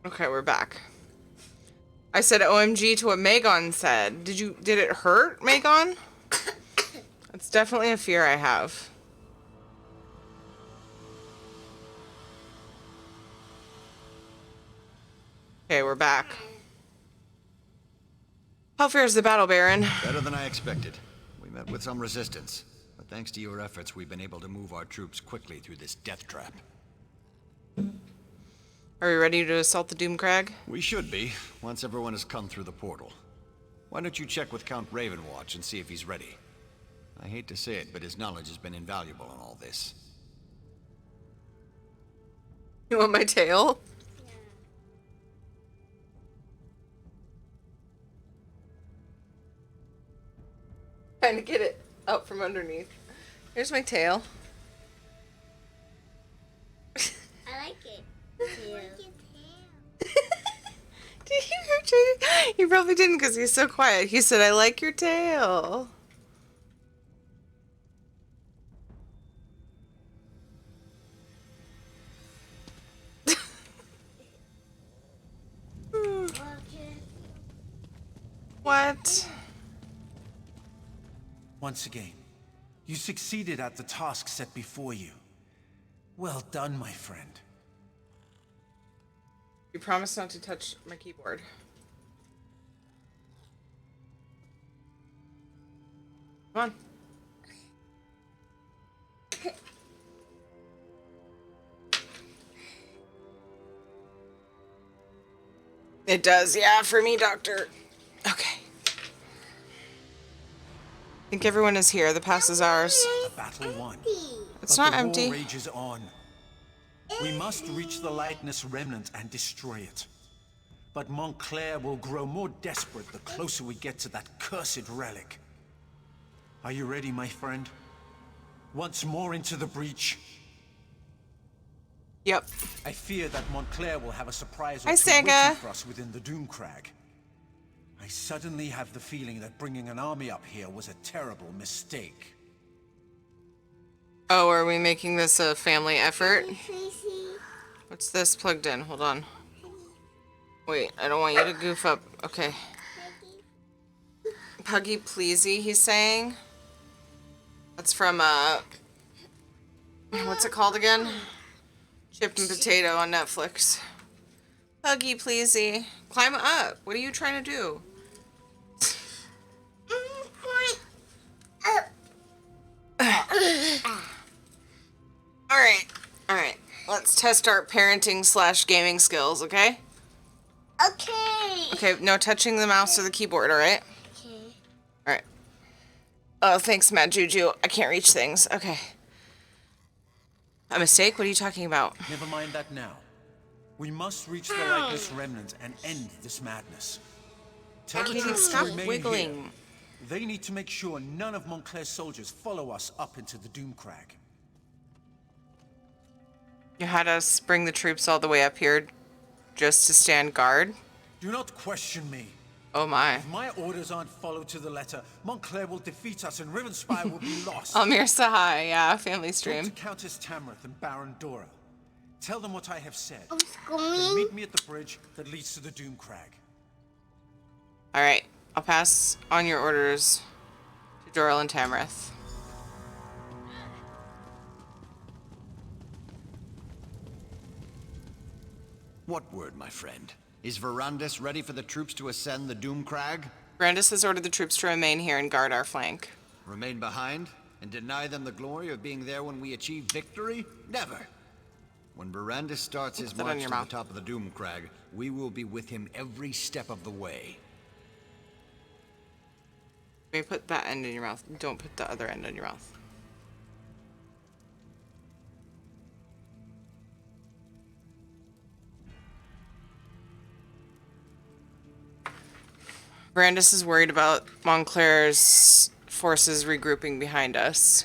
Okay, we're back. I said OMG to what Megan said. Did it hurt, Megan? It's definitely a fear I have. Okay, we're back. How fares the battle, Baron? Better than I expected. We met with some resistance, but thanks to your efforts, we've been able to move our troops quickly through this death trap. Are we ready to assault the Doomcrag? We should be, once everyone has come through the portal. Why don't you check with Count Ravenwatch and see if he's ready? I hate to say it, but his knowledge has been invaluable in all this. You want my tail? Trying to get it out from underneath. Here's my tail. I like it. Yeah. Did you hear Jay? He probably didn't because he's so quiet. He said, I like your tail. What? Once again, you succeeded at the task set before you. Well done, my friend. You promised not to touch my keyboard. Come on. It does, yeah, for me, Doctor. Okay. I think everyone is here. The pass is ours. The battle won. It's But not the empty. war rages on. We must reach the Lightness Remnant and destroy it. But Montclair will grow more desperate the closer we get to that cursed relic. Are you ready, my friend? Once more into the breach. Yep. I fear that Montclair will have a surprise or Hi, two waiting Sega. for us within the Doomcrag. I suddenly have the feeling that bringing an army up here was a terrible mistake. Oh, are we making this a family effort? What's this plugged in? Hold on. Wait, I don't want you to goof up. Okay. Puggy Pleasy, he's saying. That's from, what's it called again? Chip and Potato on Netflix. Puggy Pleasy. Climb up. What are you trying to do? Alright. Let's test our parenting / gaming skills, okay? Okay. Okay, no touching the mouse or the keyboard, alright? Okay. Alright. Oh, thanks, Matt Juju. I can't reach things. Okay. A mistake? What are you talking about? Never mind that now. We must reach the Lightness Remnant and end this madness. Tell the Katie, troops to stop remain wiggling. here. They need to make sure none of Montclair's soldiers follow us up into the Doomcrag. You had us bring the troops all the way up here just to stand guard? Do not question me. Oh my. If my orders aren't followed to the letter, Montclair will defeat us and Rivenspire will be lost. Almir Sahai, yeah, family Talk stream. to Countess Tamrith and Baron Dora. Tell them what I have said. I was Then going. meet me at the bridge that leads to the Doomcrag. Alright, I'll pass on your orders to Doral and Tamrith. What word, my friend? Is Verandis ready for the troops to ascend the Doomcrag? Brandis has ordered the troops to remain here and guard our flank. Remain behind and deny them the glory of being there when we achieve victory? Never. When Verandis starts his Put that on march to your the mouth. top of the Doomcrag, we will be with him every step of the way. Maybe put that end in your mouth. Don't put the other end in your mouth. Brandis is worried about Montclair's forces regrouping behind us.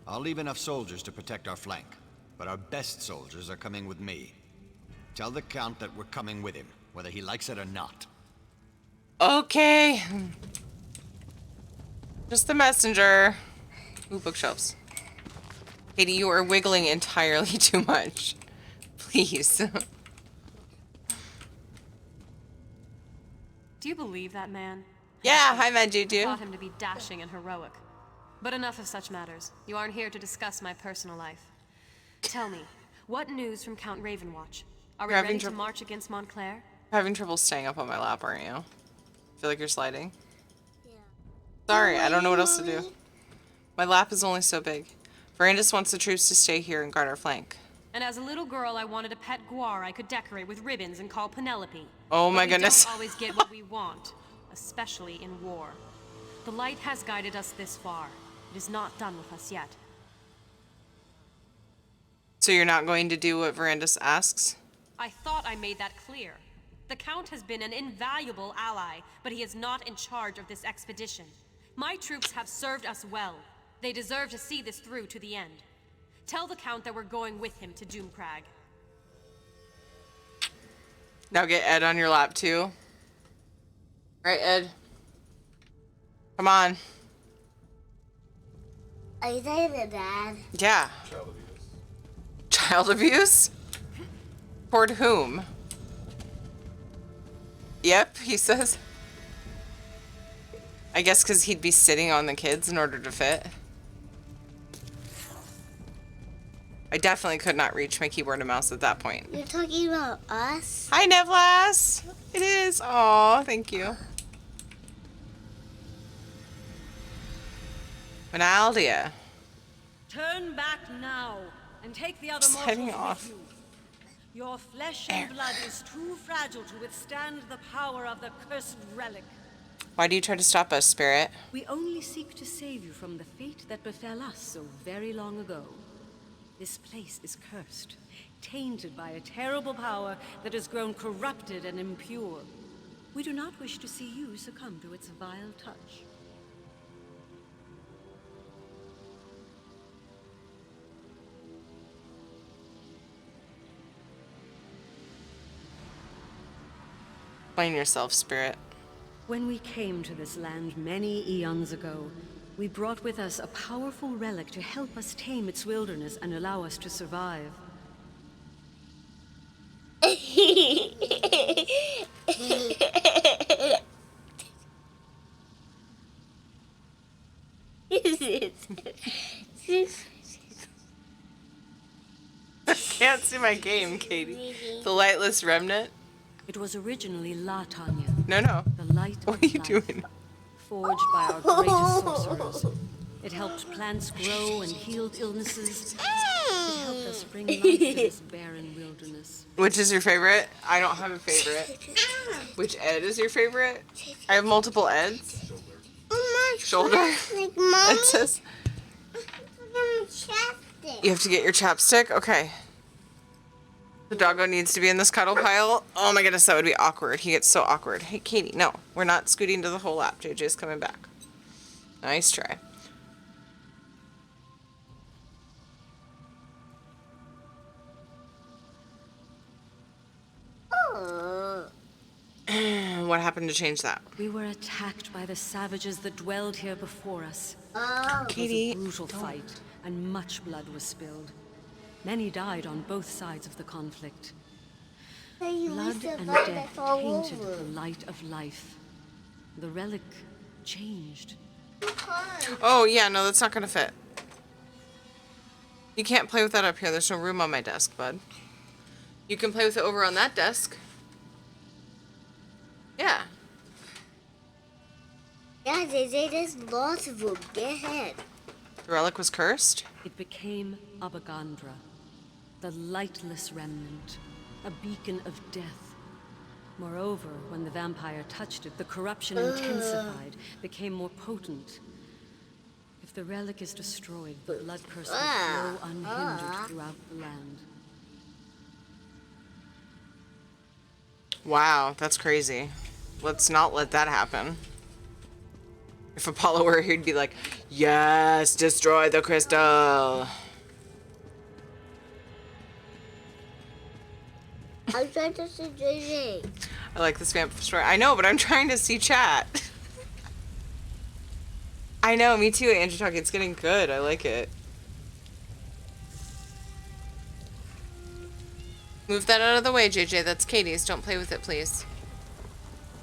I'll leave enough soldiers to protect our flank, but our best soldiers are coming with me. Tell the Count that we're coming with him, whether he likes it or not. Okay. Just the messenger. Ooh, bookshelves. Katie, you are wiggling entirely too much. Please. Do you believe that man? Yeah, hi, Mad I Juju. thought him to be dashing and heroic. But enough of such matters. You aren't here to discuss my personal life. Tell me, what news from Count Ravenwatch? Are we You're having ready to trouble- march against Montclair? Having trouble staying up on my lap, aren't you? Feel like you're sliding? Yeah. Sorry, I don't know what else to do. My lap is only so big. Verandis wants the troops to stay here and guard our flank. And as a little girl, I wanted a pet guar I could decorate with ribbons and call Penelope. Oh my But goodness. We don't always get what we want, especially in war. The light has guided us this far. It is not done with us yet. So you're not going to do what Verandis asks? I thought I made that clear. The Count has been an invaluable ally, but he is not in charge of this expedition. My troops have served us well. They deserve to see this through to the end. Tell the Count that we're going with him to Doomcrag. Now get Ed on your lap too. Right, Ed? Come on. Are you saying that, Dad? Yeah. Child abuse? Toward whom? Yep, he says. I guess because he'd be sitting on the kids in order to fit. I definitely could not reach my keyboard and mouse at that point. You're talking about us? Hi, Nevlas. It is. Aw, thank you. Ronaldia. Turn back now and take the other Just heading mortals off. with you. Your flesh and blood is too fragile to withstand the power of the cursed relic. Why do you try to stop us, Spirit? We only seek to save you from the fate that befell us so very long ago. This place is cursed, tainted by a terrible power that has grown corrupted and impure. We do not wish to see you succumb to its vile touch. Explain yourself, Spirit. When we came to this land many eons ago, we brought with us a powerful relic to help us tame its wilderness and allow us to survive. Can't see my game, Katie. The Lightless Remnant? It was originally La Tanya, No, no. the light What of are you life, doing? forged by our greatest sorcerers. It helped plants grow and healed illnesses. It helped us bring life to this barren wilderness. Which is your favorite? I don't have a favorite. Which Ed is your favorite? I have multiple Eds. Shoulder. Like, Mommy? Ed says, you have to get your chapstick? Okay. The doggo needs to be in this cuddle pile. Oh my goodness, that would be awkward. He gets so awkward. Hey, Katie, no. We're not scooting to the whole lap. JJ's coming back. Nice try. What happened to change that? We were attacked by the savages that dwelled here before us. Katie, It was a brutal fight, and much blood was spilled. Many died on both sides of the conflict. Blood and death tainted the light of life. The relic changed. oh yeah, no, that's not gonna fit. You can't play with that up here. There's no room on my desk, bud. You can play with it over on that desk. Yeah. Yeah, there's lots of them. Get ahead. The relic was cursed? It became Abagandra, the lightless remnant, a beacon of death. Moreover, when the vampire touched it, the corruption intensified, became more potent. If the relic is destroyed, the blood curse will flow unhindered throughout the land. Wow, that's crazy. Let's not let that happen. If Apollo were here, he'd be like, yes, destroy the crystal. I'm trying to see JJ. I like this vamp story. I know, but I'm trying to see chat. I know, me too, Andrew Talk. It's getting good. I like it. Move that out of the way, JJ. That's Katie's. Don't play with it, please.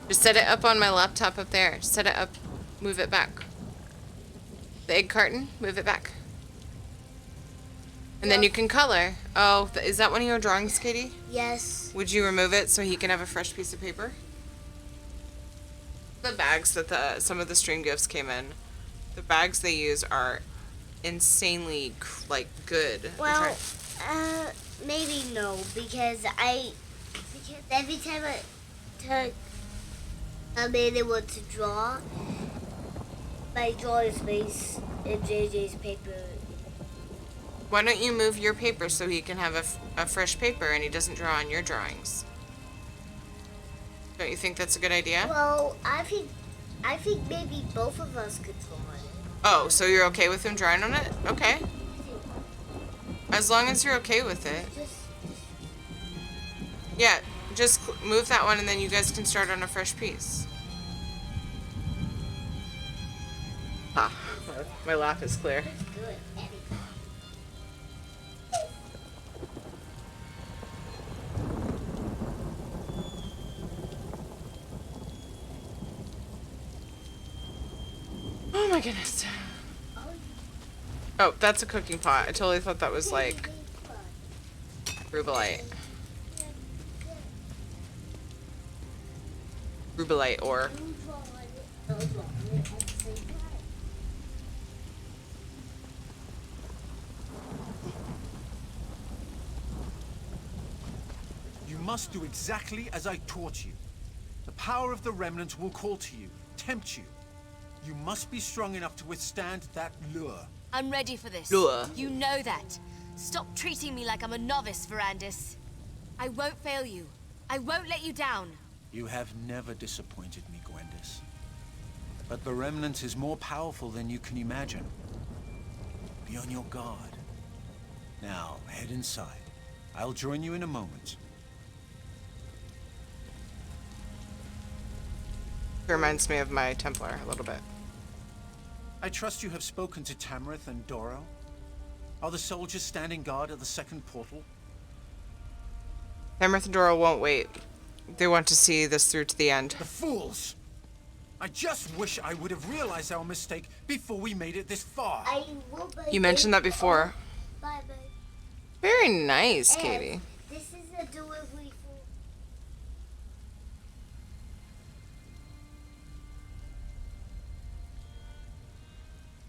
Just set it up on my laptop up there. Set it up. Move it back. The egg carton, move it back. And then you can color. Oh, is that one of your drawings, Katie? Yes. Would you remove it so he can have a fresh piece of paper? The bags that some of the stream gifts came in, the bags they use are insanely like good. Well, maybe no, because every time I made it want to draw, my drawing space in JJ's paper. Why don't you move your paper so he can have a fresh paper and he doesn't draw on your drawings? Don't you think that's a good idea? Well, I think maybe both of us could draw on it. Oh, so you're okay with him drawing on it? Okay. As long as you're okay with it. Yeah, just move that one and then you guys can start on a fresh piece. Ah, my laugh is clear. Good. Oh my goodness. Oh, that's a cooking pot. I totally thought that was like rubelite. Rubelite ore. You must do exactly as I taught you. The power of the Remnant will call to you, tempt you. You must be strong enough to withstand that lure. I'm ready for this. Lure. You know that. Stop treating me like I'm a novice, Verandis. I won't fail you. I won't let you down. You have never disappointed me, Gwendis. But the Remnant is more powerful than you can imagine. Be on your guard. Now, head inside. I'll join you in a moment. It reminds me of my Templar a little bit. I trust you have spoken to Tamrith and Doro? Are the soldiers standing guard at the second portal? Tamrith and Doro won't wait. They want to see this through to the end. The fools! I just wish I would have realized our mistake before we made it this far. You mentioned that before. Bye-bye. Very nice, Katie. This is a delivery for...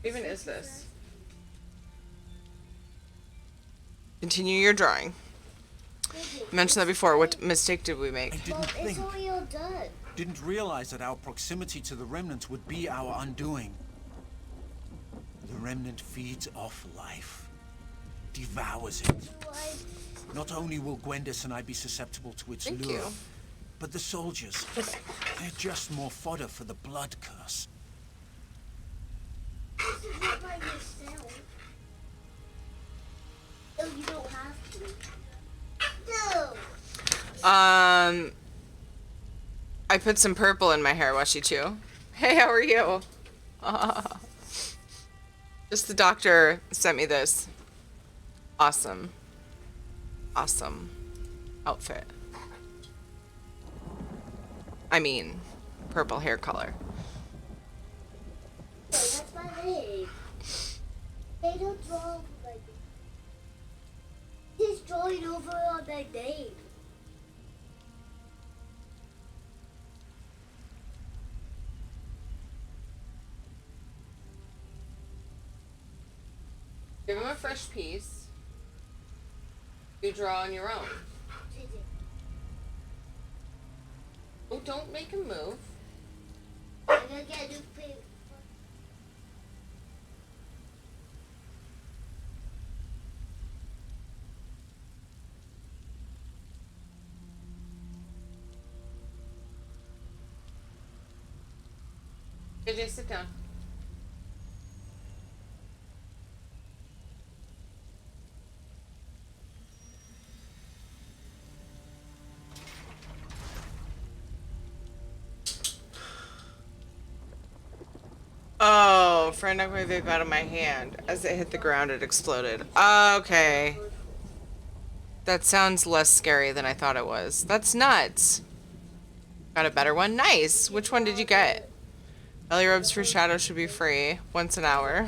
What even is this? Continue your drawing. You mentioned that before. What mistake did we make? I didn't think, It's already all done. didn't realize that our proximity to the Remnant would be our undoing. The Remnant feeds off life, devours it. What? Not only will Gwendis and I be susceptible to its Thank lure, you. but the soldiers, they're just more fodder for the blood curse. This is not by yourself. No, you don't have to. No. I put some purple in my hair, Washi Chu. Hey, how are you? Just the doctor sent me this. Awesome. Awesome outfit. I mean, purple hair color. That's my name. They don't draw over my name. He's drawing over on my name. Give him a fresh piece. You draw on your own. Oh, don't make him move. I'm gonna get a new paper. JJ, sit down. Oh, friend knocked my vape out of my hand. As it hit the ground, it exploded. Okay. That sounds less scary than I thought it was. That's nuts. Got a better one? Nice. Which one did you get? Belly rubs for Shadow should be free. Once an hour.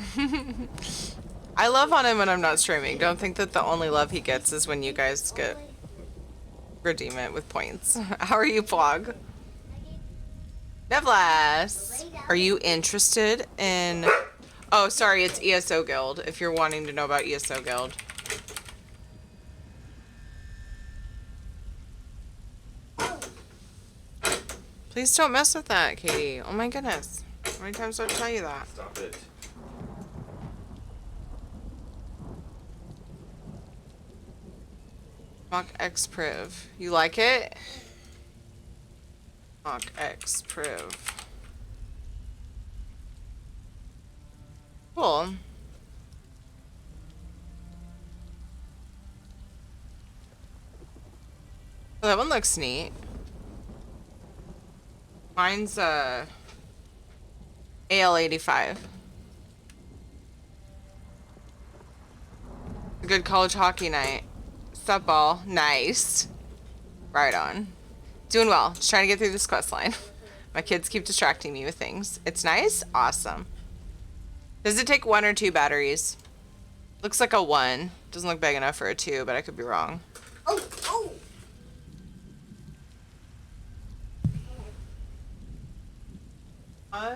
I love on him when I'm not streaming. Don't think that the only love he gets is when you guys get redeem it with points. How are you, Plog? Nevlas, are you interested in... Oh, sorry, it's ESO Guild, if you're wanting to know about ESO Guild. Please don't mess with that, Katie. Oh my goodness. How many times do I tell you that? Stop it. Mock X Priv. You like it? Mock X Priv. Cool. Oh, that one looks neat. Mine's AL85. A good college hockey night. Sup ball. Nice. Right on. Doing well. Just trying to get through this quest line. My kids keep distracting me with things. It's nice? Awesome. Does it take 1 or 2 batteries? Looks like a 1. Doesn't look big enough for a 2, but I could be wrong. Oh, oh.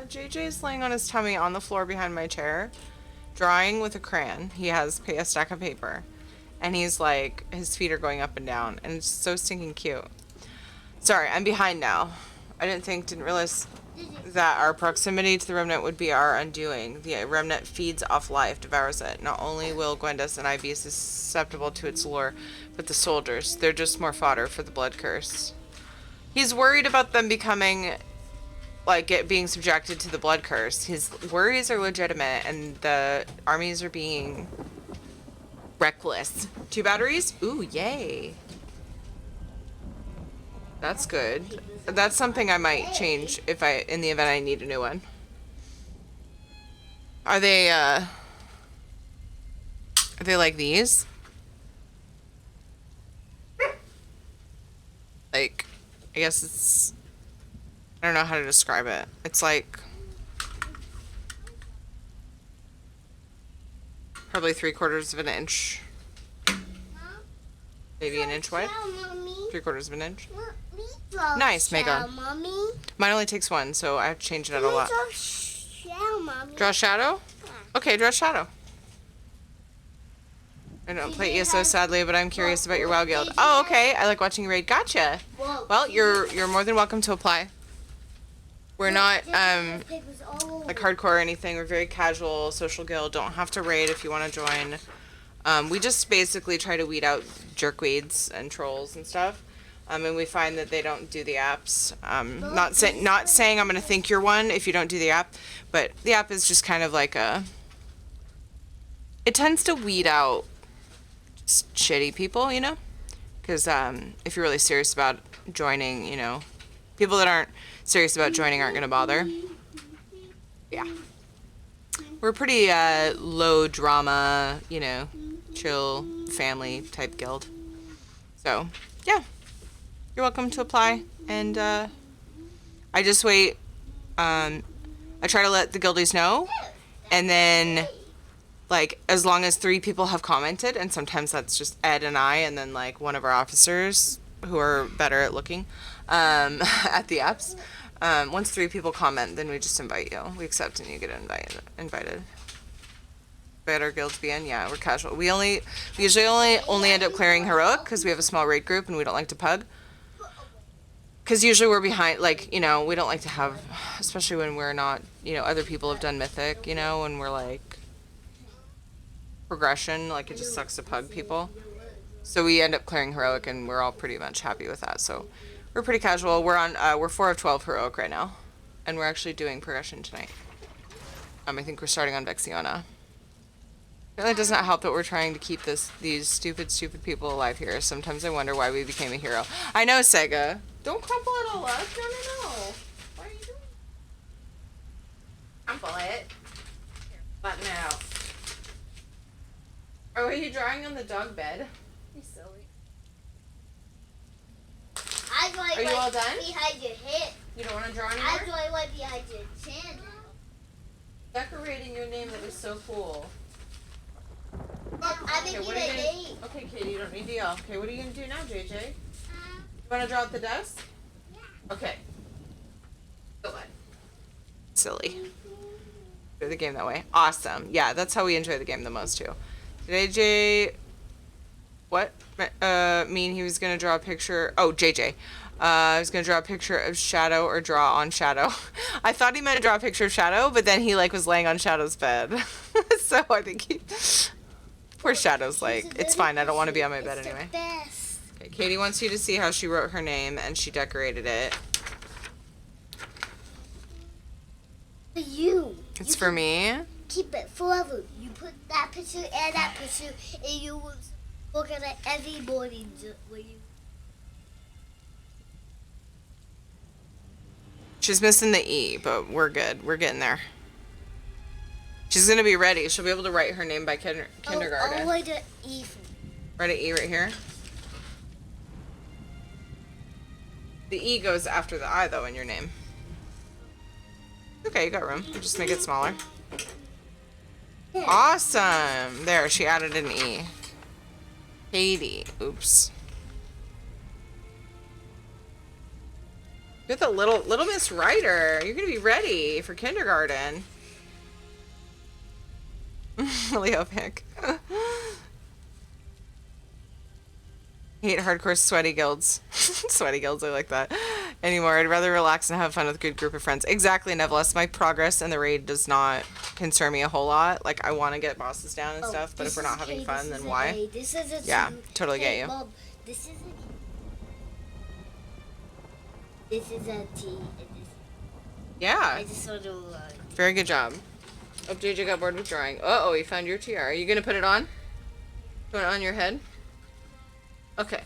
JJ's laying on his tummy on the floor behind my chair, drawing with a crayon. He has a stack of paper. And he's like, his feet are going up and down. And it's so stinking cute. Sorry, I'm behind now. Didn't realize that our proximity to the remnant would be our undoing. The remnant feeds off life, devours it. Not only will Gwendis and I be susceptible to its lure, but the soldiers. They're just more fodder for the blood curse. He's worried about them becoming, being subjected to the blood curse. His worries are legitimate, and the armies are being reckless. 2 batteries? Ooh, yay. That's good. That's something I might change in the event I need a new one. Are they like these? Like, I guess it's, I don't know how to describe it. It's like probably 3/4 of an inch. Maybe an inch wide. 3/4 of an inch. Nice, Megan. Mine only takes 1, so I have to change it out a lot. Draw shadow? Okay, draw shadow. I don't play ESO sadly, but I'm curious about your WoW guild. Oh, okay. I like watching you raid. Gotcha. Well, you're more than welcome to apply. We're not like hardcore or anything. We're very casual social guild. Don't have to raid if you want to join. We just basically try to weed out jerkweeds and trolls and stuff. And we find that they don't do the apps. Not saying I'm gonna think you're one if you don't do the app, but the app is just kind of like it tends to weed out just shitty people, you know? Because if you're really serious about joining, you know, people that aren't serious about joining aren't gonna bother. Yeah. We're pretty low drama, you know, chill family type guild. So, yeah. You're welcome to apply, and I just wait. I try to let the guildies know, and then, like, as long as 3 people have commented, and sometimes that's just Ed and I, and then, like, one of our officers who are better at looking at the apps. Once 3 people comment, then we just invite you. We accept, and you get invited. Invite our guild to be in. Yeah, we're casual. We usually only end up clearing heroic because we have a small raid group, and we don't like to pug. Because usually we're behind, like, you know, we don't like to have, especially when we're not, you know, other people have done Mythic, you know, and we're, like, progression, like, it just sucks to pug people. So we end up clearing Heroic, and we're all pretty much happy with that, so we're pretty casual. We're 4 of 12 Heroic right now, and we're actually doing progression tonight. I think we're starting on Vexiona. It does not help that we're trying to keep these stupid people alive here. Sometimes I wonder why we became a hero. I know, Sega. Don't crumple it all up. No. What are you doing? Crumple it. Here, flatten it out. Oh, are you drawing on the dog bed? You silly. I draw Are you all done? behind your head. You don't want to draw I anymore? draw one behind your chin. Decorating your name, that is so cool. I think what you are you name. gonna... Okay, Katie, you don't need to yell. Okay, what are you going to do now, JJ? You want to draw at the desk? Yeah. Okay. Go ahead. Silly. Enjoy the game that way. Awesome. Yeah, that's how we enjoy the game the most, too. Did AJ... What? Mean he was going to draw a picture... Oh, JJ. I was going to draw a picture of Shadow or draw on Shadow. I thought he meant to draw a picture of Shadow, but then he, like, was laying on Shadow's bed. So I think he... Poor Shadow's like, it's fine, I don't want to be on my bed anyway. Okay, Katie wants you to see how she wrote her name and she decorated it. For you. It's for me? Keep it forever. You put that picture and that picture, and you will look at it every morning when you... She's missing the E, but we're good. We're getting there. She's going to be ready. She'll be able to write her name by kindergarten. I'll write an E for you. Write an E right here. The E goes after the I, though, in your name. Okay, you got room. You just make it smaller. Awesome. There, she added an E. Katie. Oops. You're the little Miss Writer. You're going to be ready for kindergarten. Leo pick. Hate hardcore sweaty guilds. Sweaty guilds, I like that. Anymore. I'd rather relax and have fun with a good group of friends. Exactly, Nevelas. My progress in the raid does not concern me a whole lot. Like, I want to get bosses down and stuff, but if we're not having fun, then why? This is a Yeah, two. totally get you. Mom, this is a... This is a T. And this... Yeah. I just sort of... Very good job. Oh, JJ got bored with drawing. Uh-oh, you found your tiara. Are you going to put it on? Put it on your head? Okay.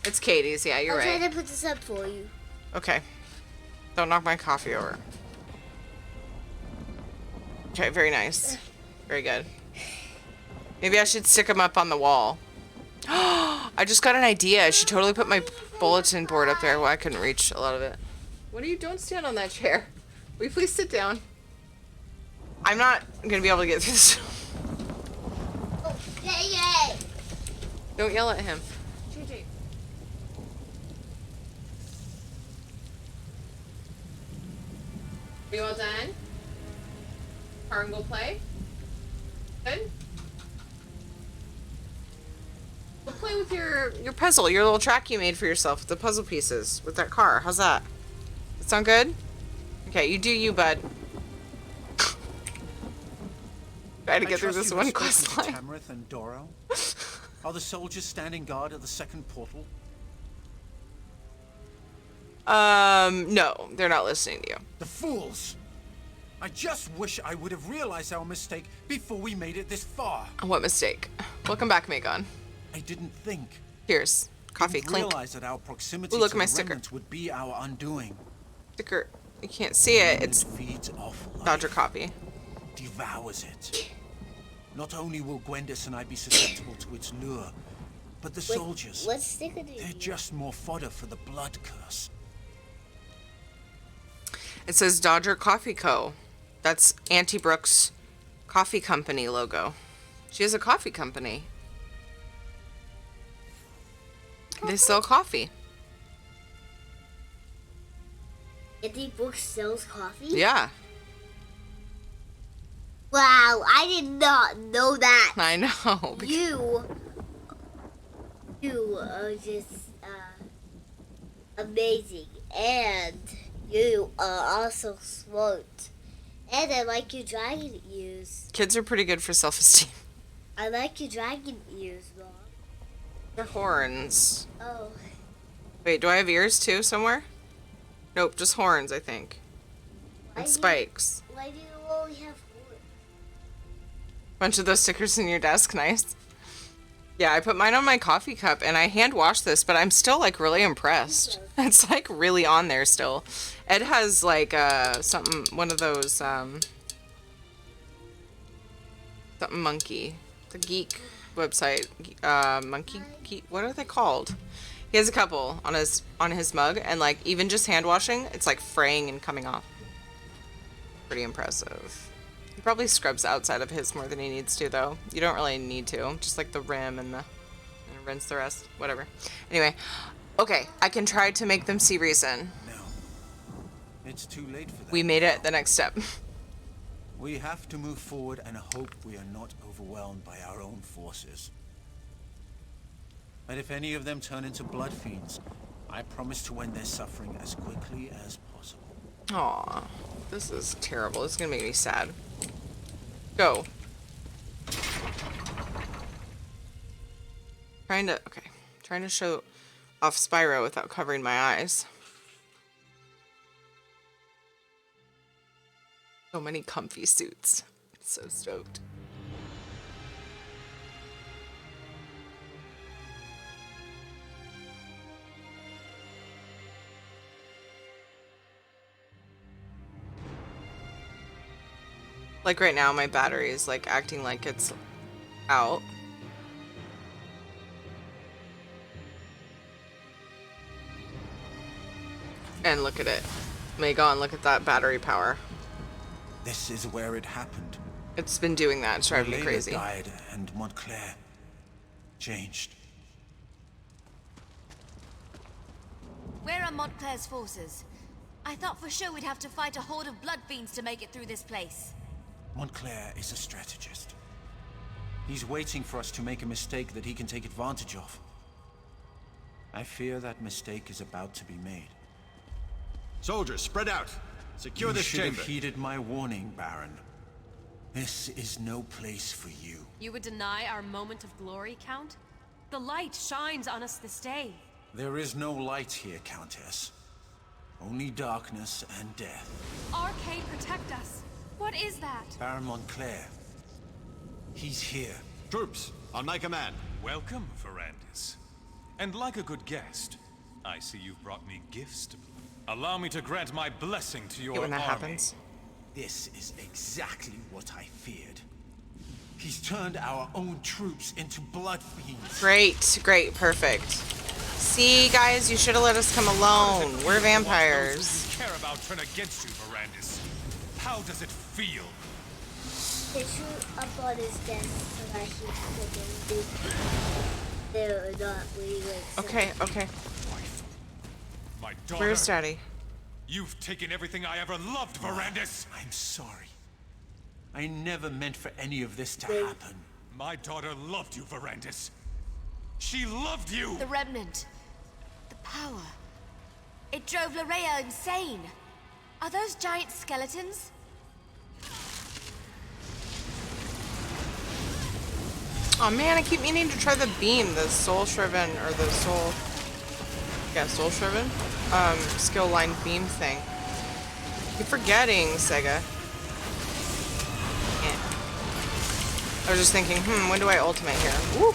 It's Katie's. Yeah, you're I'm right. trying to put this up for you. Okay. Don't knock my coffee over. Okay, very nice. Very good. Maybe I should stick them up on the wall. I just got an idea. I should totally put my bulletin board up there. Well, I couldn't reach a lot of it. What are you? Don't stand on that chair. Will you please sit down? I'm not going to be able to get through this. Oh, yay! Don't yell at him. JJ. Are you all done? Car and go play? Good? Go play with your puzzle, your little track you made for yourself with the puzzle pieces with that car. How's that? That sound good? Okay, you do you, bud. Try to get through this one quest line. Tamrith and Doro? Are the soldiers standing guard at the second portal? No, they're not listening to you. The fools! I just wish I would have realized our mistake before we made it this far. What mistake? Welcome back, Megon. I didn't think. Here's coffee. Didn't Clink. realize that our proximity Ooh, look to at my the sticker. remnants would be our undoing. Sticker. You can't see it. It's feeds off life, Dodger copy. devours it. Not only will Gwendis and I be susceptible to its lure, but the soldiers. What sticker do you They're just more fodder for the blood curse. It says Dodger Coffee Co. That's Auntie Brooks' coffee company logo. She has a coffee company. They sell coffee. Auntie Brooks sells coffee? Yeah, Wow, I did not know that. I know. You are just amazing, and you are also smart. And I like your dragon ears. Kids are pretty good for self-esteem. I like your dragon ears, Mom. They're horns. Oh, Wait, do I have ears too somewhere? Nope, just horns, I think. And spikes. Why do you only have horns? Bunch of those stickers in your desk, nice. Yeah, I put mine on my coffee cup and I hand washed this, but I'm still like really impressed. It's like really on there still. Ed has like one of those something monkey, the geek website, monkey geek. What are they called? He has a couple on his mug, and like even just hand washing, it's like fraying and coming off. Pretty impressive. He probably scrubs the outside of his more than he needs to, though. You don't really need to, just like the rim and rinse the rest, whatever. Anyway, okay, I can try to make them see reason. No. It's too late for that. We made it the next step. We have to move forward and hope we are not overwhelmed by our own forces. But if any of them turn into blood fiends, I promise to end their suffering as quickly as possible. Aw, this is terrible. This is gonna make me sad. Go. Trying to show off Spyro without covering my eyes. So many comfy suits. So stoked. Like right now, my battery is like acting like it's out. And look at it. Megan, look at that battery power. This is where it happened. It's been doing that. It's driving me Layla crazy. died and Montclair changed. Where are Montclair's forces? I thought for sure we'd have to fight a horde of blood fiends to make it through this place. Montclair is a strategist. He's waiting for us to make a mistake that he can take advantage of. I fear that mistake is about to be made. Soldiers, spread out. Secure You this should chamber. have heeded my warning, Baron. This is no place for you. You would deny our moment of glory, Count? The light shines on us this day. There is no light here, Countess. Only darkness and death. Arcade, protect us. What is that? Baron Montclair. He's here. Troops, on my command. Welcome, Verandis. And like a good guest, I see you've brought me gifts to... Allow me to grant my blessing to your When that army. happens. This is exactly what I feared. He's turned our own troops into blood fiends. Great, great, perfect. See, guys, you should have let us come alone. We're vampires. Who care about turn against you, Verandis? How does it feel? They shoot up on his desk so that he couldn't do. They're not really like. Okay, okay. Wife. My daughter. Where's Daddy? You've taken everything I ever loved, Verandis. I'm sorry. I never meant for any of this to happen. My daughter loved you, Verandis. She loved you! The Remnant. The power. It drove Larea insane. Are those giant skeletons? Oh man, I keep meaning to try the beam, the soul shriven, or the soul... Yeah, soul shriven? Skill line beam thing. Keep forgetting, Sega. I was just thinking, when do I ultimate here? Woo!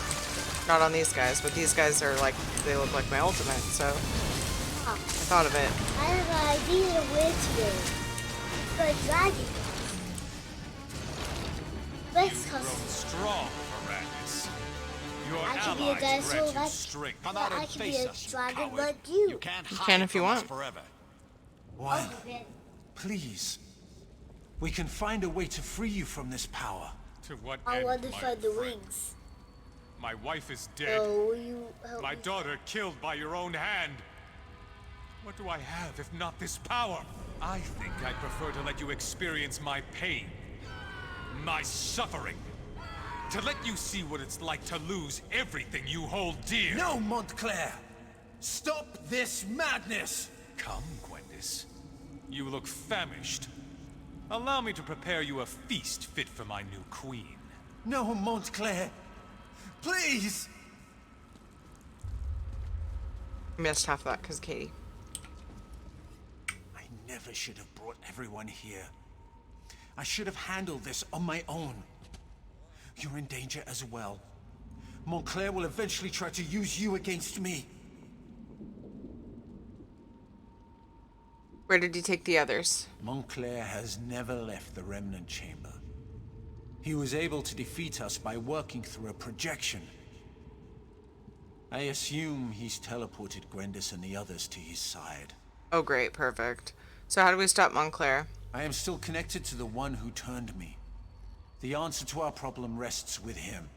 Not on these guys, but these guys are like, they look like my ultimate, so I thought of it. I have an idea of where to go. For a dragon. Let's Grown strong, Verandis. Your I can be a allies dinosaur grant you like strength. Come out I and can be face a us, you dragon coward. like you. You can't hide can if you from us want. forever. One, please. We can find a way to free you from this power. To what I end, want to my find the friend? wings. My wife is dead. So will you help My me? daughter killed by your own hand. What do I have if not this power? I think I'd prefer to let you experience my pain. My suffering. To let you see what it's like to lose everything you hold dear. No, Montclair! Stop this madness! Come, Gwendis. You look famished. Allow me to prepare you a feast fit for my new queen. No, Montclair! Please! I missed half of that because Katie. I never should have brought everyone here. I should have handled this on my own. You're in danger as well. Montclair will eventually try to use you against me. Where did he take the others? Montclair has never left the Remnant Chamber. He was able to defeat us by working through a projection. I assume he's teleported Gwendis and the others to his side. Oh, great. Perfect. So how do we stop Montclair? I am still connected to the one who turned me. The answer to our problem rests with him.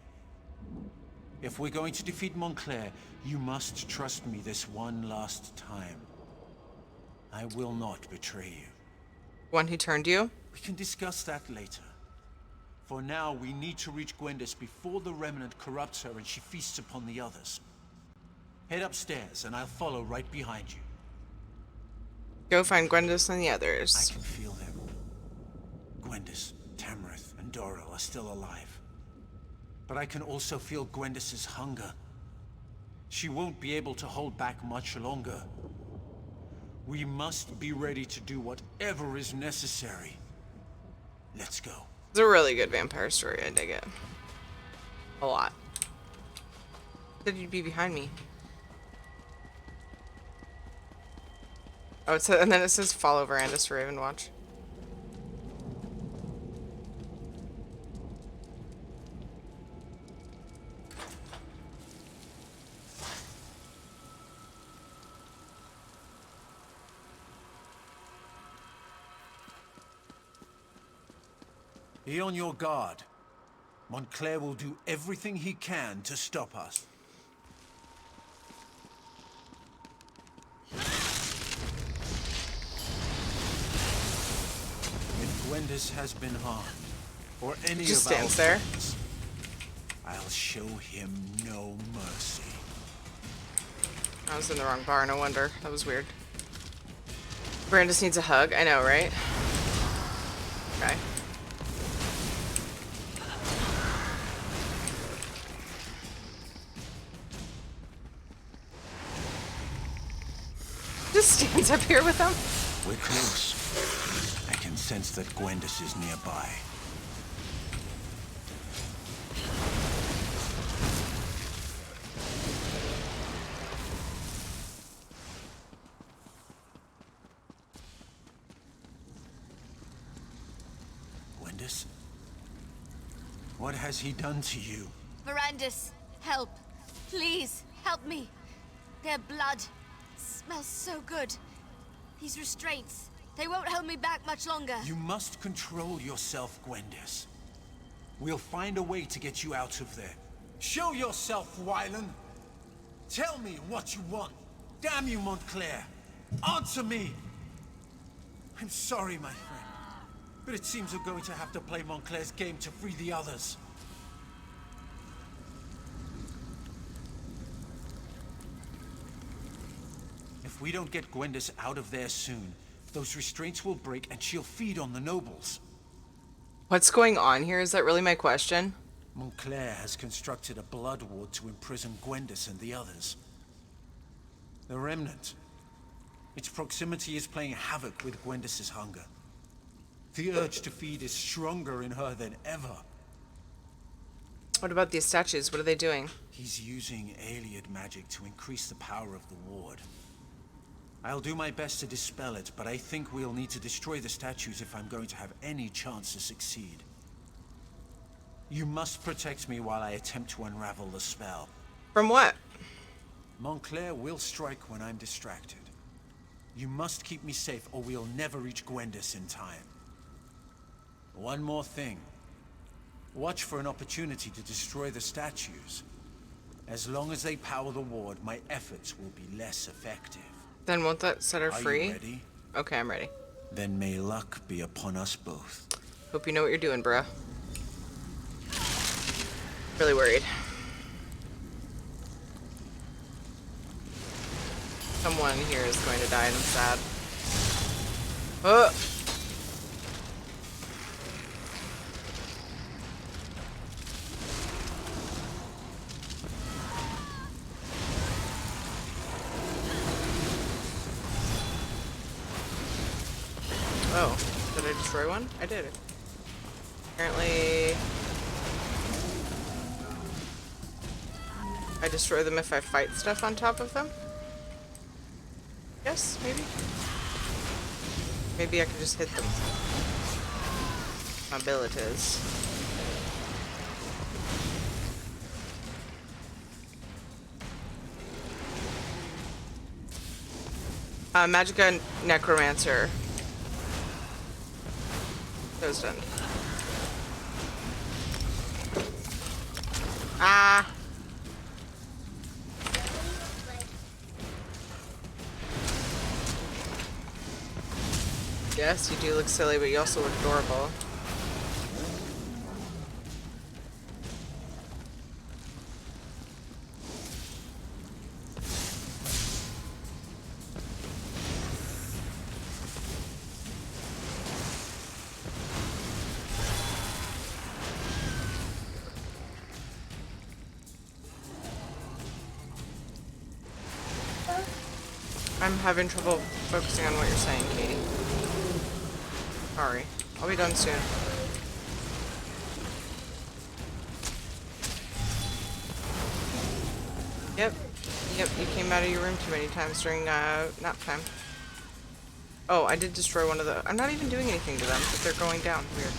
If we're going to defeat Montclair, you must trust me this one last time. I will not betray you. One who turned you? We can discuss that later. For now, we need to reach Gwendis before the Remnant corrupts her and she feasts upon the others. Head upstairs, and I'll follow right behind you. Go find Gwendis and the I others. can feel them. Gwendis, Tamrith, and Doral are still alive. But I can also feel Gwendis's hunger. She won't be able to hold back much longer. We must be ready to do whatever is necessary. Let's go. It's a really good vampire story. I dig it. A lot. Said you'd be behind me. Oh, it says, and then it says follow Verandis to Ravenwatch. Be on your guard. Montclair will do everything he can to stop us. If Gwendis has been harmed, or any Just of our stands there. friends, I'll show him no mercy. I was in the wrong bar, no wonder. That was weird. Brandis needs a hug. I know, right? Okay. Just stands up here with them. We're close. I can sense that Gwendis is nearby. Gwendis? What has he done to you? Verandis, help. Please, help me. Their blood smells so good. These restraints, they won't hold me back much longer. You must control yourself, Gwendis. We'll find a way to get you out of there. Show yourself, Wylan. Tell me what you want. Damn you, Montclair. Answer me. I'm sorry, my friend. But it seems we're going to have to play Montclair's game to free the others. If we don't get Gwendis out of there soon, those restraints will break and she'll feed on the nobles. What's going on here? Is that really my question? Montclair has constructed a blood ward to imprison Gwendis and the others. The Remnant. Its proximity is playing havoc with Gwendis's hunger. The urge to feed is stronger in her than ever. What about these statues? What are they doing? He's using Ayleid magic to increase the power of the ward. I'll do my best to dispel it, but I think we'll need to destroy the statues if I'm going to have any chance to succeed. You must protect me while I attempt to unravel the spell. From what? Montclair will strike when I'm distracted. You must keep me safe or we'll never reach Gwendis in time. One more thing. Watch for an opportunity to destroy the statues. As long as they power the ward, my efforts will be less effective. Then won't that set her Are free? you ready? Okay, I'm ready. Then may luck be upon us both. Hope you know what you're doing, bruh. Really worried. Someone here is going to die and I'm sad. Oh! Oh, did I destroy one? I did. Apparently... I destroy them if I fight stuff on top of them? Yes, maybe? Maybe I could just hit them. My abilities. Magica Necromancer. That was done. Ah! Yes, you do look silly, but you also look adorable. I'm having trouble focusing on what you're saying, Katie. Sorry. I'll be done soon. Yep. Yep, you came out of your room too many times during nap time. Oh, I did destroy one of the... I'm not even doing anything to them, but they're going down. Weird.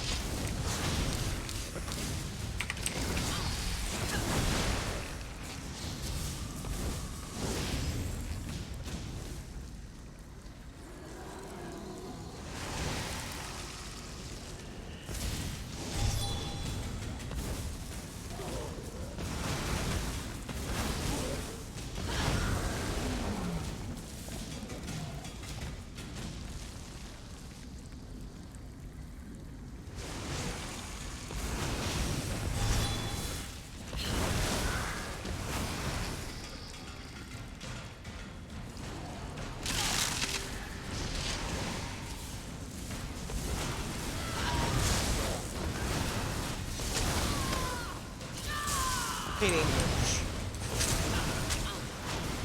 Katie.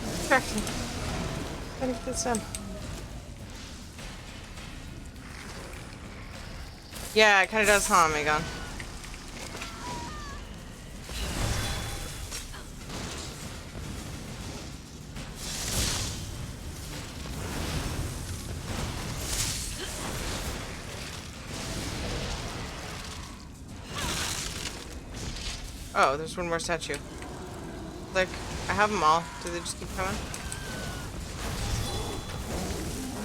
Distracting. Gotta get this done. Yeah, it kinda does, huh, Megan? Oh, there's one more statue. Like, I have them all. Do they just keep coming?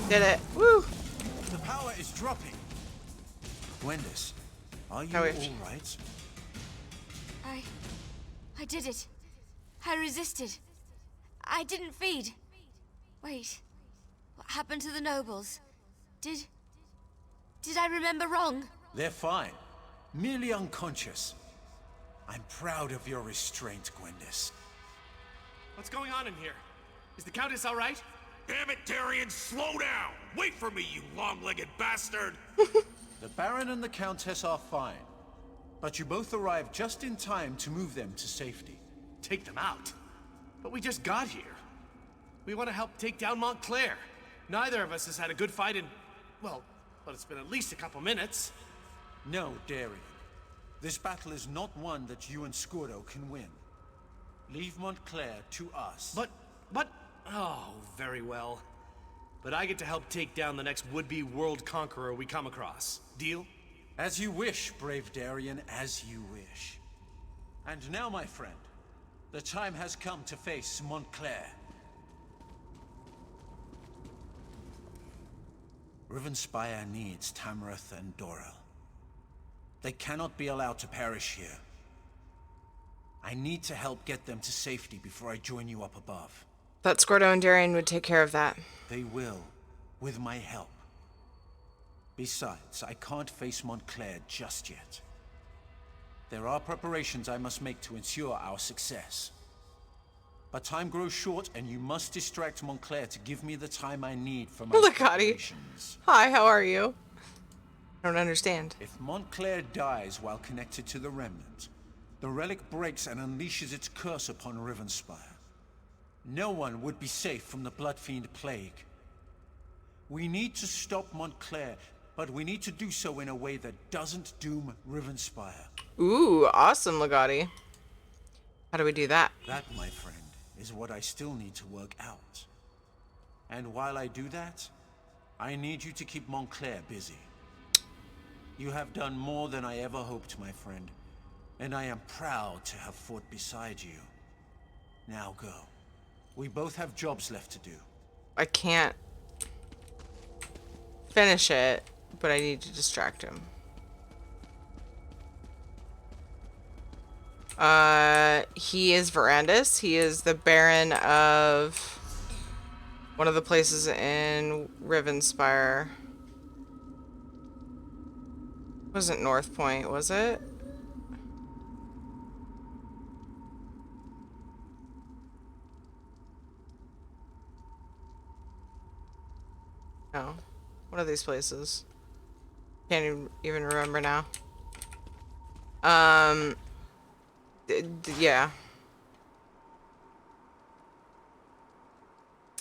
Did it. Woo! The power is dropping. Gwendis, are you How all is- right? I did it. I resisted. I didn't feed. Wait. What happened to the nobles? Did I remember wrong? They're fine. Merely unconscious. I'm proud of your restraint, Gwendis. What's going on in here? Is the Countess all right? Damn it, Darian, slow down! Wait for me, you long-legged bastard! The Baron and the Countess are fine. But you both arrived just in time to move them to safety. Take them out? But we just got here. We want to help take down Montclair. Neither of us has had a good fight in... well, it's been at least a couple minutes. No, Darian. This battle is not one that you and Scordo can win. Leave Montclair to us. But... oh, very well. But I get to help take down the next would-be world conqueror we come across. Deal? As you wish, brave Darian, as you wish. And now, my friend, the time has come to face Montclair. Rivenspire needs Tamarath and Dorel. They cannot be allowed to perish here. I need to help get them to safety before I join you up above. That Scordo and Darian would take care of that. They will, with my help. Besides, I can't face Montclair just yet. There are preparations I must make to ensure our success. But time grows short, and you must distract Montclair to give me the time I need for my preparations. Hi, how are you? I don't understand. If Montclair dies while connected to the Remnant, the relic breaks and unleashes its curse upon Rivenspire. No one would be safe from the Bloodfiend Plague. We need to stop Montclair, but we need to do so in a way that doesn't doom Rivenspire. Ooh, awesome, Legati. How do we do that? That, my friend, is what I still need to work out. And while I do that, I need you to keep Montclair busy. You have done more than I ever hoped, my friend, and I am proud to have fought beside you. Now go. We both have jobs left to do. I can't finish it, but I need to distract him. He is Verandis. He is the Baron of one of the places in Rivenspire. Wasn't North Point, was it? No. One of these places. Can't even remember now. Yeah.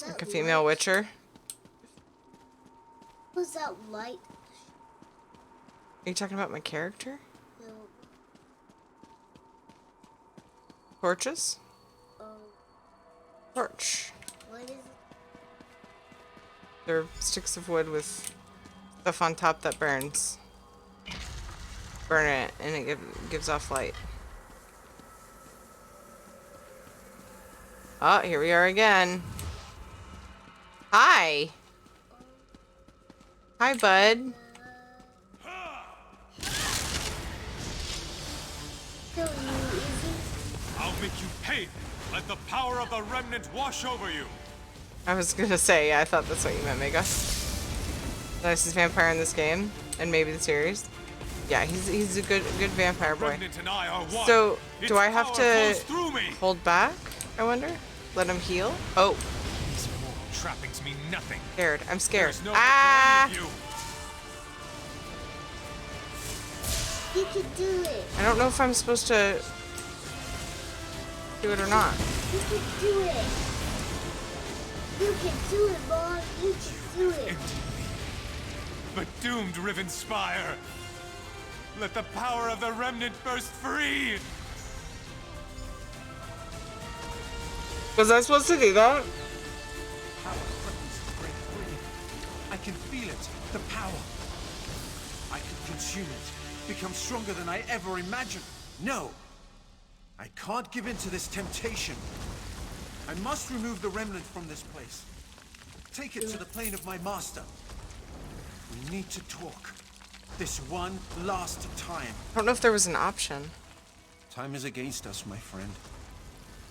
Like a female witcher. What's that light? Are you talking about my character? No. Torches? Oh, Torch. what is it? They're sticks of wood with stuff on top that burns. Burn it, and it gives off light. Oh, here we are again. Hi. Hi, bud. Kill you, easy. I'll make you pay. Let the power of the remnant wash over you. I was gonna say, yeah, I thought that's what you meant, Mega. The nicest vampire in this game, and maybe the series. Yeah, he's a good vampire boy. Remnant and I are one. So, Its do I have power to flows through me. hold back? I wonder. Let him heal. Oh, These moral trappings mean nothing. scared. I'm scared. There's no Ah! hope for any of you. You can do it. I don't know if I'm supposed to do it or not. You can do it. You can do it, Mom. You can do it. Empty me. But doomed Rivenspire. Let the power of the remnant burst free. Was I supposed to do that? Power threatens to break free. I can feel it. The power. I can consume it. Become stronger than I ever imagined. No. I can't give in to this temptation. I must remove the remnant from this place. Take it to the plane of my master. We need to talk. This one last time. I don't know if there was an option. Time is against us, my friend.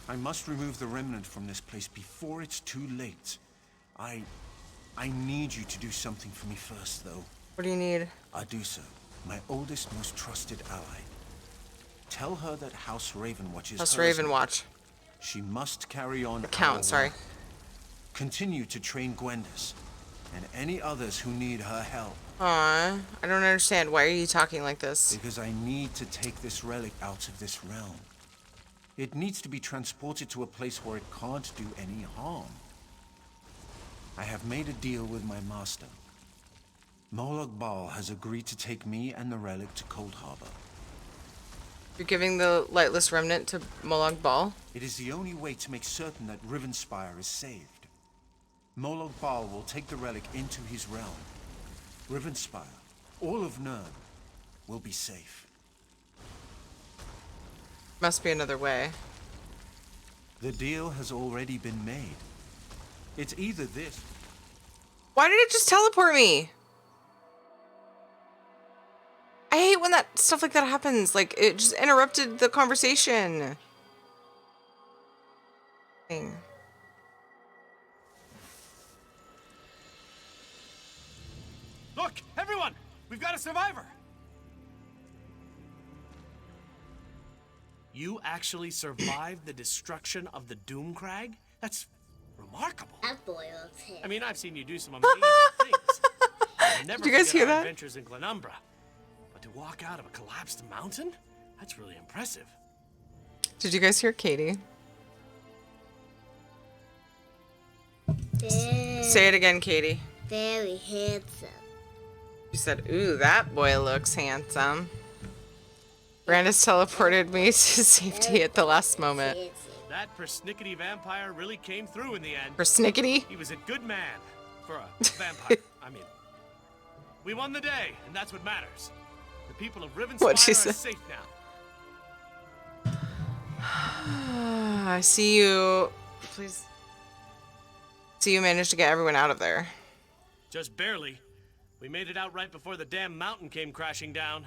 I must remove the remnant from this place before it's too late. I need you to do something for me first, though. What do you need? Adusa, my oldest, most trusted ally. Tell her that House Ravenwatch is House hers. Ravenwatch. She must carry on. Count, sorry. work. Continue to train Gwendis and any others who need her help. Aw, I don't understand. Why are you talking like this? Because I need to take this relic out of this realm. It needs to be transported to a place where it can't do any harm. I have made a deal with my master. Molag Bal has agreed to take me and the relic to Cold Harbor. You're giving the lightless remnant to Molag Bal? It is the only way to make certain that Rivenspire is saved. Molag Bal will take the relic into his realm. Rivenspire, all of Nirn, will be safe. Must be another way. The deal has already been made. It's either this. Why did it just teleport me? I hate when that stuff like that happens. Like, it just interrupted the conversation. Thing. Look, everyone! We've got a survivor! You actually survived the destruction of the Doomcrag? That's remarkable. That boy looks hit. I mean, I've seen you do some amazing things. I'll never Did you guys forget hear our that? adventures in Glenumbra. But to walk out of a collapsed mountain? That's really impressive. Did you guys hear Katie? Say it again, Katie. Very handsome. You said, ooh, that boy looks handsome. Brandis teleported me to safety at the last moment. That persnickety vampire really came through in the end. Persnickety? He was a good man for a vampire. I mean, we won the day, and that's what matters. The people of Rivenspire What'd she are say? safe now. I see you. Please. See you managed to get everyone out of there. Just barely. We made it out right before the damn mountain came crashing down.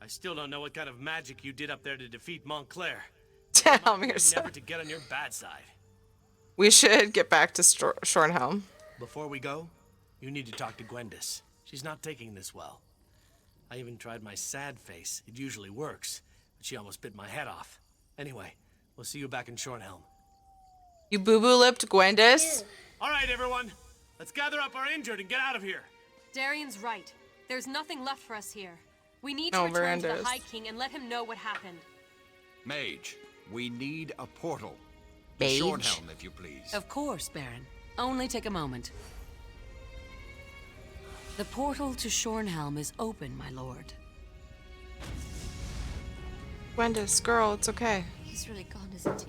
I still don't know what kind of magic you did up there to defeat Montclair. Tell me Never yourself. to get on your bad side. We should get back to Shornhelm. Before we go, you need to talk to Gwendis. She's not taking this well. I even tried my sad face. It usually works, but she almost bit my head off. Anyway, we'll see you back in Shornhelm. You boo-boo-lipped Gwendis? All right, everyone. Let's gather up our injured and get out of here. Darian's right. There's nothing left for us here. We need No, to return to Verandas. the High King and let him know what happened. Mage, we need a portal. Mage? To Shornhelm, if you please. Of course, Baron. Only take a moment. The portal to Shornhelm is open, my lord. Gwendis, girl, it's okay. He's really gone, isn't he?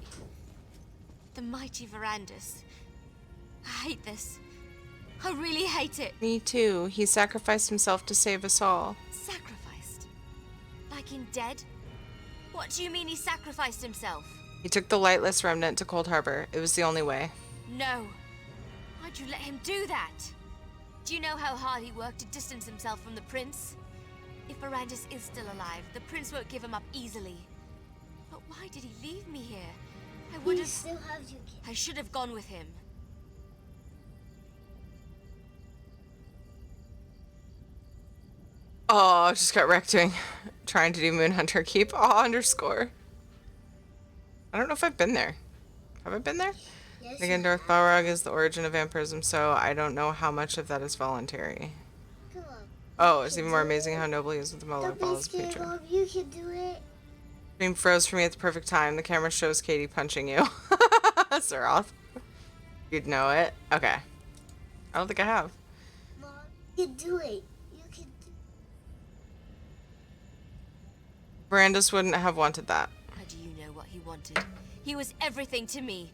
The mighty Verandas. I hate this. I really hate it. Me too. He sacrificed himself to save us all. Sacrificed? Like in dead? What do you mean he sacrificed himself? He took the lightless remnant to Cold Harbor. It was the only way. No. Why'd you let him do that? Do you know how hard he worked to distance himself from the prince? If Verandas is still alive, the prince won't give him up easily. But why did he leave me here? I would We have... still have you, kid. I should have gone with him. Oh, I just got wrecked doing, trying to do Moonhunter Keep. Oh, underscore. I don't know if I've been there. Have I been there? Yes, Again, Darth Balrog is the origin of vampirism, so I don't know how much of that is voluntary. Come on. Oh, it's even more amazing how noble he is with the Molar Don't Ball be as a scared, patron. Bob. You can do it. Stream froze for me at the perfect time. The camera shows Katie punching you. Zeroth. You'd know it. Okay. I don't think I have. Mom, you can do it. You can do Brandis wouldn't have wanted that. How do you know what he wanted? He was everything to me.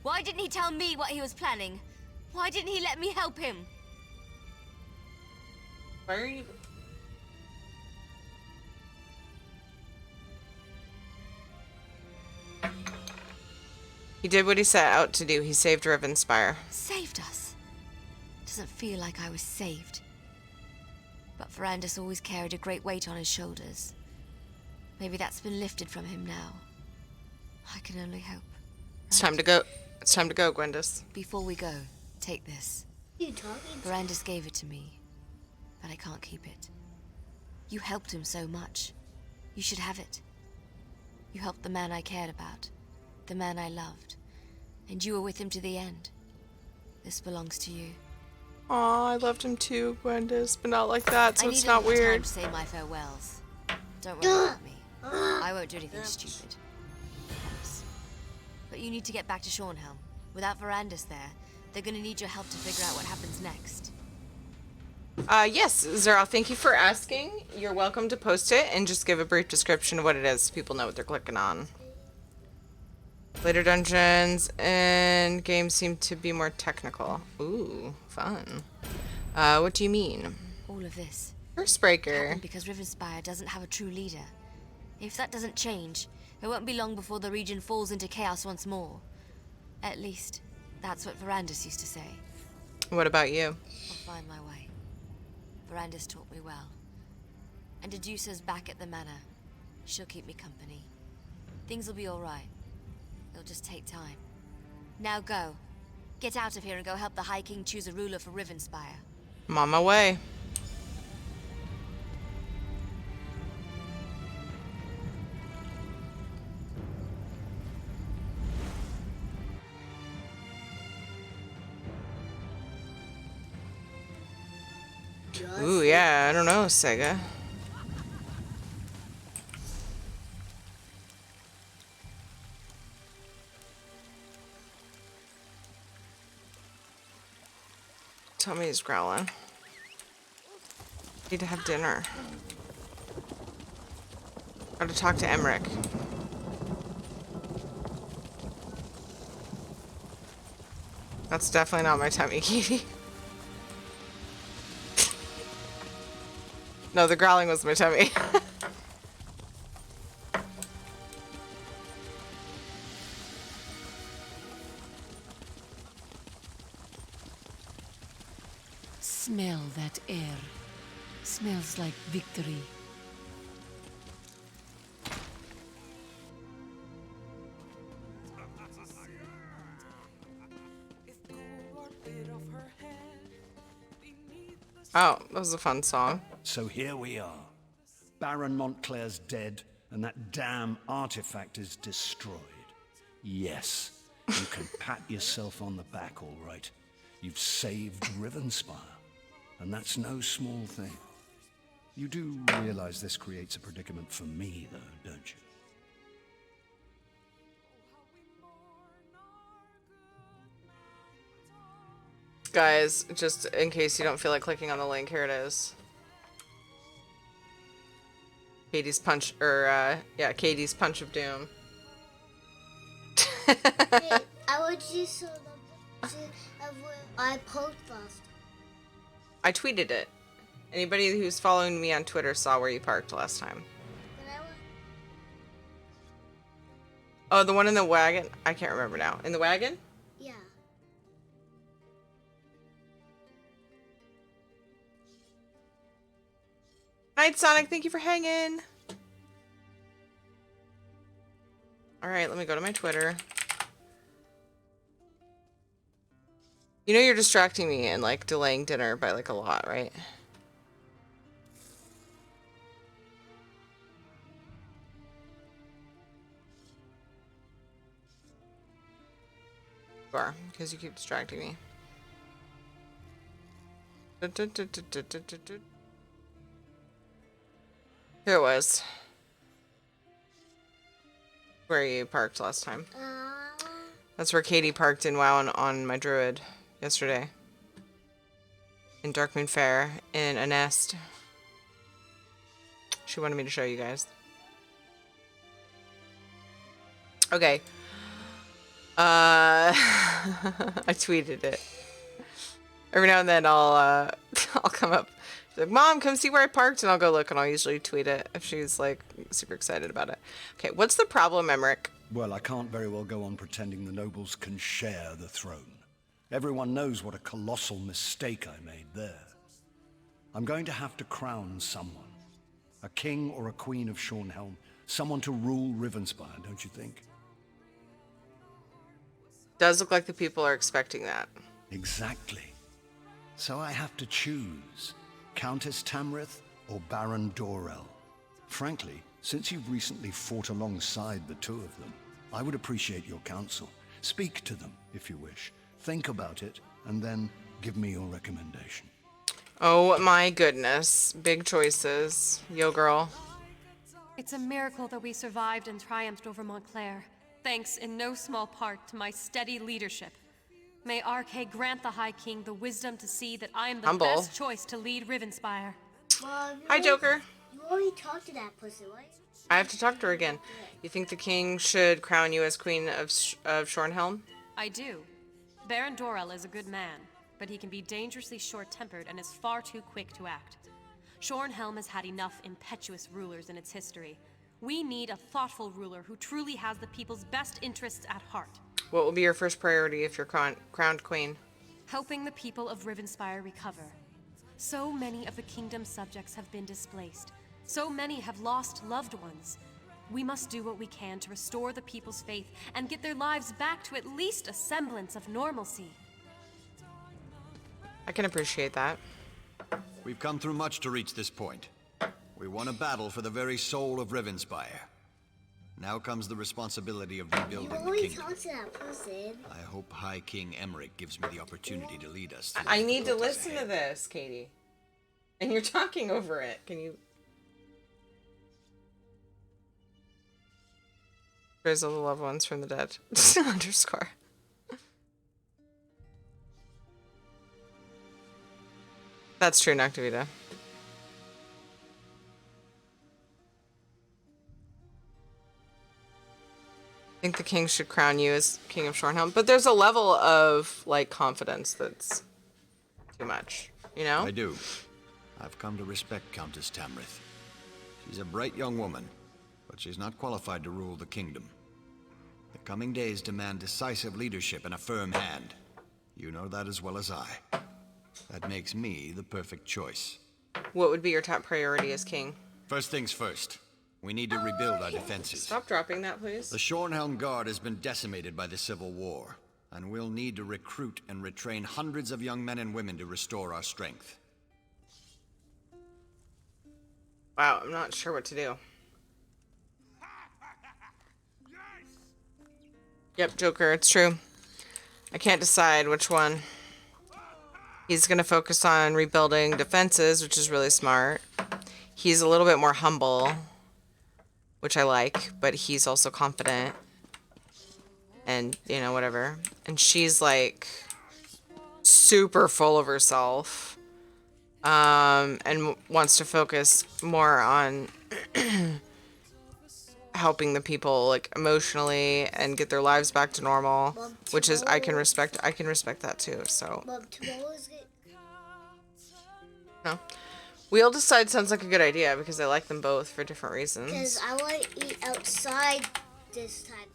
Why didn't he tell me what he was planning? Why didn't he let me help him? Why are you... He did what he set out to do. He saved Rivenspire. Saved us. Doesn't feel like I was saved. But Verandas always carried a great weight on his shoulders. Maybe that's been lifted from him now. I can only hope. It's time to go. It's time to go, Gwendis. Before we go, take this. it. You talking to Verandas gave it to me, but I can't keep it. You helped him so much. You should have it. You helped the man I cared about, the man I loved, and you were with him to the end. This belongs to you. Aw, I loved him too, Gwendis, but not like that, so I it's need not a little time weird. to say my farewells. Don't worry about me. I won't do anything stupid. Promise. But you need to get back to Shornhelm. Without Verandas there, they're gonna need your help to figure out what happens next. Yes, Zero, thank you for asking. You're welcome to post it and just give a brief description of what it is so people know what they're clicking on. Later dungeons and games seem to be more technical. Ooh, fun. What do you mean? All of this Cursebreaker. happened because Rivenspire doesn't have a true leader. If that doesn't change, it won't be long before the region falls into chaos once more. At least, that's what Verandas used to say. What about you? I'll find my way. Verandas taught me well. And Dedusa's back at the manor. She'll keep me company. Things will be alright. It'll just take time. Now go. Get out of here and go help the High King choose a ruler for Rivenspire. I'm on my way. Ooh, yeah, I don't know, Sega. Tummy's growling. Need to have dinner. Gotta talk to Emmerich. That's definitely not my tummy, Katie. No, the growling was my tummy. Smell that air. Smells like victory. Oh, that was a fun song. So here we are. Baron Montclair's dead, and that damn artifact is destroyed. Yes, you can pat yourself on the back, all right. You've saved Rivenspire, and that's no small thing. You do realize this creates a predicament for me, though, don't you? Guys, just in case you don't feel like clicking on the link, here it is. Katie's punch, yeah, Katie's Punch of Doom. Wait, I want you so of what I posted last time. I tweeted it. Anybody who's following me on Twitter saw where you parked last time. But I want... Oh, the one in the wagon? I can't remember now. In the wagon? Yeah. Night, Sonic. Thank you for hanging. Alright, let me go to my Twitter. You know you're distracting me and, like, delaying dinner by, like, a lot, right? You are, because you keep distracting me. Here it was. Where you parked last time. That's where Katie parked in WoW on my druid yesterday. In Darkmoon Fair, in a nest. She wanted me to show you guys. Okay. I tweeted it. Every now and then I'll come up. She's like, Mom, come see where I parked, and I'll go look, and I'll usually tweet it if she's like super excited about it. Okay, what's the problem, Emmerich? Well, I can't very well go on pretending the nobles can share the throne. Everyone knows what a colossal mistake I made there. I'm going to have to crown someone. A king or a queen of Shornhelm. Someone to rule Rivenspire, don't you think? Does look like the people are expecting that. Exactly. So I have to choose. Countess Tamrith or Baron Dorell? Frankly, since you've recently fought alongside the two of them, I would appreciate your counsel. Speak to them, if you wish. Think about it, and then give me your recommendation. Oh my goodness. Big choices. Yo, girl. It's a miracle that we survived and triumphed over Montclair, thanks in no small part to my steady leadership. May RK grant the High King the wisdom to see that I am the Humble. best choice to lead Rivenspire. Mom, Hi, Joker. You already talked to that person, right? I have to talk to her again. You think the king should crown you as queen of Shornhelm? I do. Baron Dorell is a good man, but he can be dangerously short-tempered and is far too quick to act. Shornhelm has had enough impetuous rulers in its history. We need a thoughtful ruler who truly has the people's best interests at heart. What will be your first priority if you're crowned queen? Helping the people of Rivenspire recover. So many of the kingdom's subjects have been displaced. So many have lost loved ones. We must do what we can to restore the people's faith and get their lives back to at least a semblance of normalcy. I can appreciate that. We've come through much to reach this point. We won a battle for the very soul of Rivenspire. Now comes the responsibility of rebuilding You the already kingdom. talked to that person. I hope High King Emmerich gives me the opportunity to lead us through I the need to difficulties listen to ahead. this, Katie. And you're talking over it. Can you... Praise all the loved ones from the dead. Underscore. That's true, Noctavita. I think the king should crown you as king of Shornhelm, but there's a level of like confidence that's too much, you know? I do. I've come to respect Countess Tamrith. She's a bright young woman, but she's not qualified to rule the kingdom. The coming days demand decisive leadership and a firm hand. You know that as well as I. That makes me the perfect choice. What would be your top priority as king? First things first. We need to rebuild our defenses. Stop dropping that, please. The Shornhelm Guard has been decimated by the Civil War, and we'll need to recruit and retrain hundreds of young men and women to restore our strength. Wow, I'm not sure what to do. Yep, Joker, it's true. I can't decide which one. He's going to focus on rebuilding defenses, which is really smart. He's a little bit more humble, which I like, but he's also confident. And, you know, whatever. And she's, like, super full of herself. And wants to focus more on helping the people, like, emotionally and get their lives back to normal. Mom, which is, I can respect that, too, so. Mom, tomorrow's good. No. Wheel Decide sounds like a good idea because I like them both for different reasons. Because I want to eat outside this time.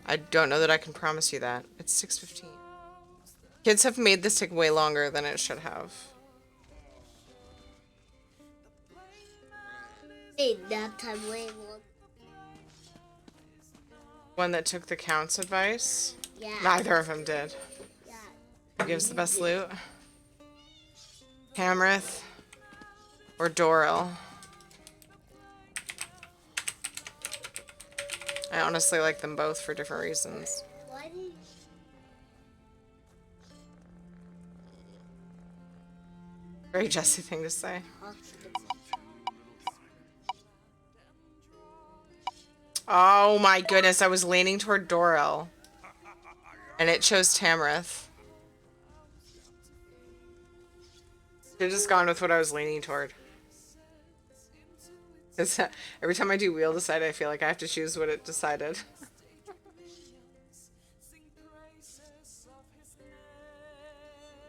I don't know that I can promise you that. It's 6:15. Kids have made this take way longer than it should have. Made nap time way more. One that took the Count's advice? Yeah. Neither of them did. Yeah. Who gives the best loot? Hamrith or Doril? I honestly like them both for different reasons. Why did Very Jesse thing to say. Oh my goodness, I was leaning toward Doril. And it chose Tamrith. Should've just gone with what I was leaning toward. 'Cause every time I do Wheel Decide, I feel like I have to choose what it decided.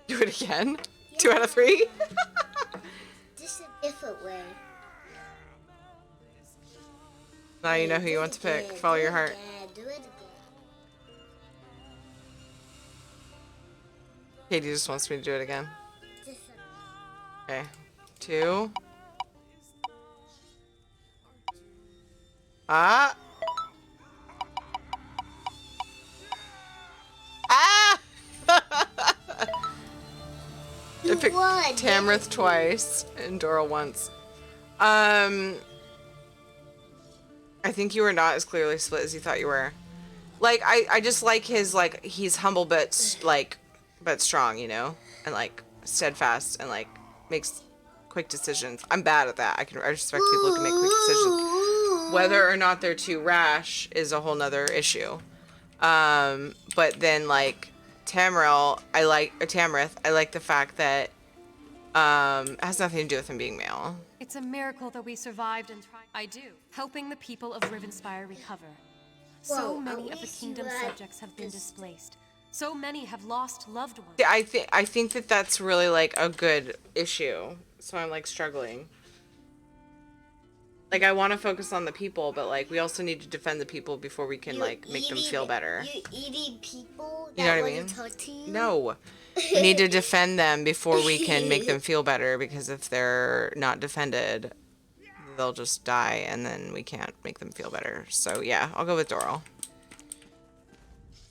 Do it again? Yeah. 2 out of 3? just a different way? Now you know who you want to pick. Follow your heart. Do it again. Katie just wants me to do it again. Just Okay. 2. Ah! Ah! I picked Tamrith twice and Doril once. I think you were not as clearly split as you thought you were. Like, I just like his, like, he's humble but, like, but strong, you know? And, like, steadfast and, like, makes quick decisions. I'm bad at that. I respect people who can make quick decisions. Whether or not they're too rash is a whole nother issue. But then, like, Tamrith, I like the fact that, it has nothing to do with him being male. It's a miracle that we survived and tried. I do. Helping the people of Rivenspire recover. So Whoa, many at of the least you kingdom's had subjects have been displaced. So many have lost loved ones. Yeah, I think that that's really, like, a good issue. So I'm, like, struggling. Like, I want to focus on the people, but, like, we also need to defend the people before we can, like, make them feel better. You eating people You know that what I mean? wasn't touching you? No. We need to defend them before we can make them feel better, because if they're not defended, they'll just die, and then we can't make them feel better. So, yeah, I'll go with Doril.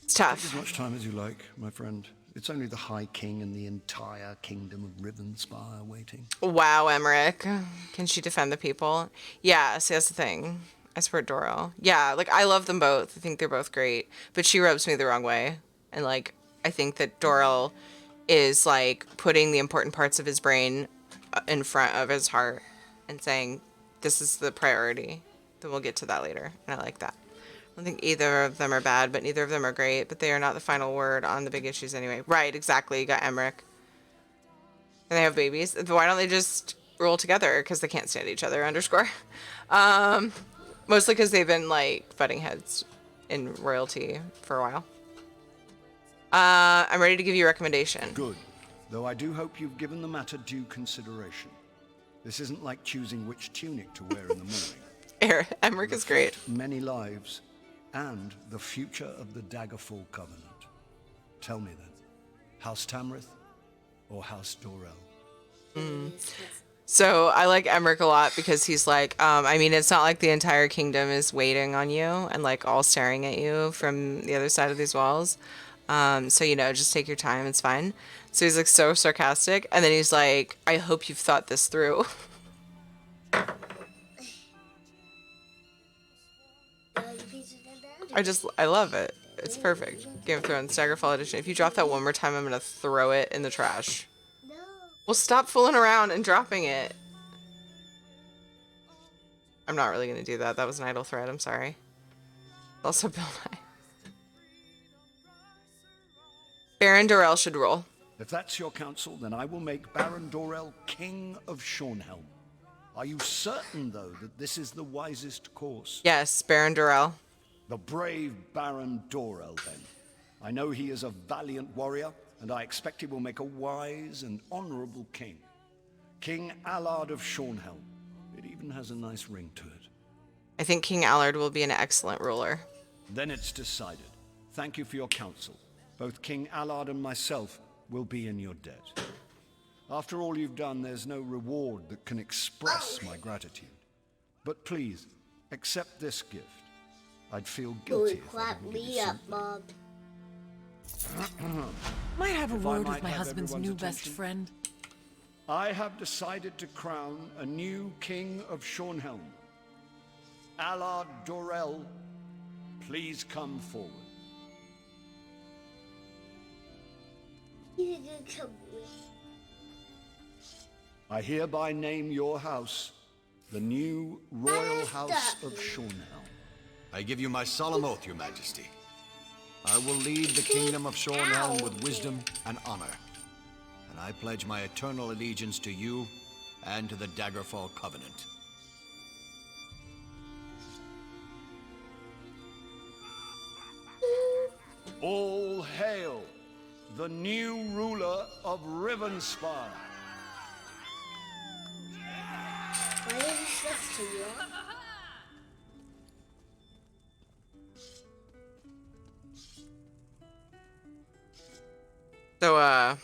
It's Take tough. as much time as you like, my friend. It's only the High King and the entire kingdom of Rivenspire waiting. Wow, Emmerich. Can she defend the people? Yeah, see, that's the thing. I support Doril. Yeah, like, I love them both. I think they're both great. But she rubs me the wrong way. And, like, I think that Doril is, like, putting the important parts of his brain in front of his heart and saying, this is the priority. Then we'll get to that later. And I like that. I don't think either of them are bad, but neither of them are great. But they are not the final word on the big issues anyway. Right, exactly. You got Emmerich. And they have babies. Why don't they just rule together? Because they can't stand each other, underscore. Mostly because they've been, like, butting heads in royalty for a while. I'm ready to give you a recommendation. Good. Though I do hope you've given the matter due consideration. This isn't like choosing which tunic to wear in the morning. Emmerich is great. Many lives, and the future of the Daggerfall Covenant. Tell me then, House Tamrith, or House Dorel? So I like Emmerich a lot because he's like, I mean, it's not like the entire kingdom is waiting on you and like all staring at you from the other side of these walls. So, you know, just take your time. It's fine. So he's like so sarcastic. And then he's like, I hope you've thought this through. I love it. It's perfect. Game of Thrones, Daggerfall edition. If you drop that one more time, I'm going to throw it in the trash. No. Well, stop fooling around and dropping it. I'm not really going to do that. That was an idle threat. I'm sorry. Also, Bill Nye. Baron Dorell should rule. If that's your counsel, then I will make Baron Dorell King of Shornhelm. Are you certain, though, that this is the wisest course? Yes, Baron Dorell. The brave Baron Dorell, then. I know he is a valiant warrior, and I expect he will make a wise and honorable king. King Allard of Shornhelm. It even has a nice ring to it. I think King Allard will be an excellent ruler. Then it's decided. Thank you for your counsel. Both King Allard and myself will be in your debt. After all you've done, there's no reward that can express my gratitude. But please, accept this gift. I'd feel guilty if I Clap didn't give you me up, something. Bob. Might I have a If I word might with my have husband's new everyone's best attention. friend? I have decided to crown a new king of Shornhelm. Allard Dorell, please come forward. He's gonna come with. I hereby name your house the new Royal House of Shornhelm. I give you my solemn oath, Your Majesty. I will lead the kingdom of Shornhelm with wisdom and honor. And I pledge my eternal allegiance to you and to the Daggerfall Covenant. All hail the new ruler of Rivenspire. Why did he switch to you? So,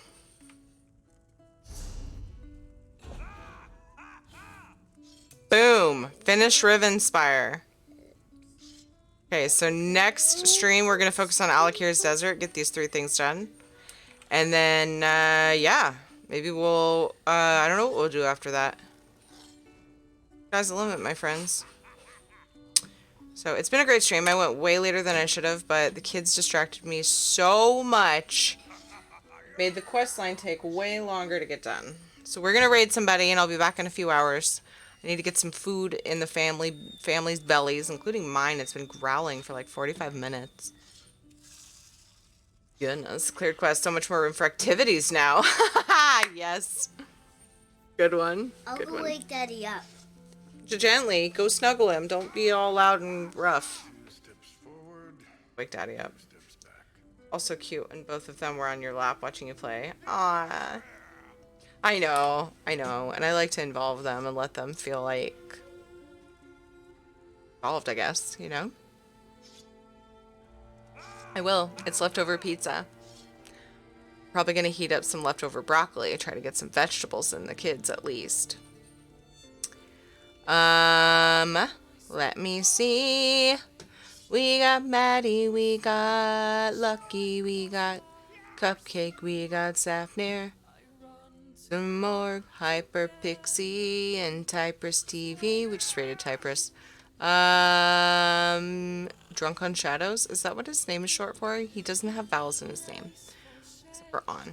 boom. Finish Rivenspire. Okay, so next stream we're going to focus on Alakir's Desert, get these 3 things done. And then, yeah, maybe we'll, I don't know what we'll do after that. Sky's the limit, my friends. So it's been a great stream. I went way later than I should have, but the kids distracted me so much. Made the quest line take way longer to get done. So we're going to raid somebody, and I'll be back in a few hours. I need to get some food in the family's bellies, including mine. It's been growling for like 45 minutes. Goodness, cleared quest. So much more room for activities now. Yes. Good one. I'll Good go one. wake Daddy up. Gently, go snuggle him. Don't be all loud and rough. Wake Daddy up. Also cute, and both of them were on your lap watching you play. Aww. I know, and I like to involve them and let them feel like involved, I guess, you know? I will. It's leftover pizza. Probably gonna heat up some leftover broccoli, try to get some vegetables in the kids at least. Let me see. We got Maddie, we got Lucky, we got Cupcake, we got Safnir. Some more Hyper Pixie and Typress TV. We just rated Typress. Drunk on Shadows. Is that what his name is short for? He doesn't have vowels in his name. Except for on.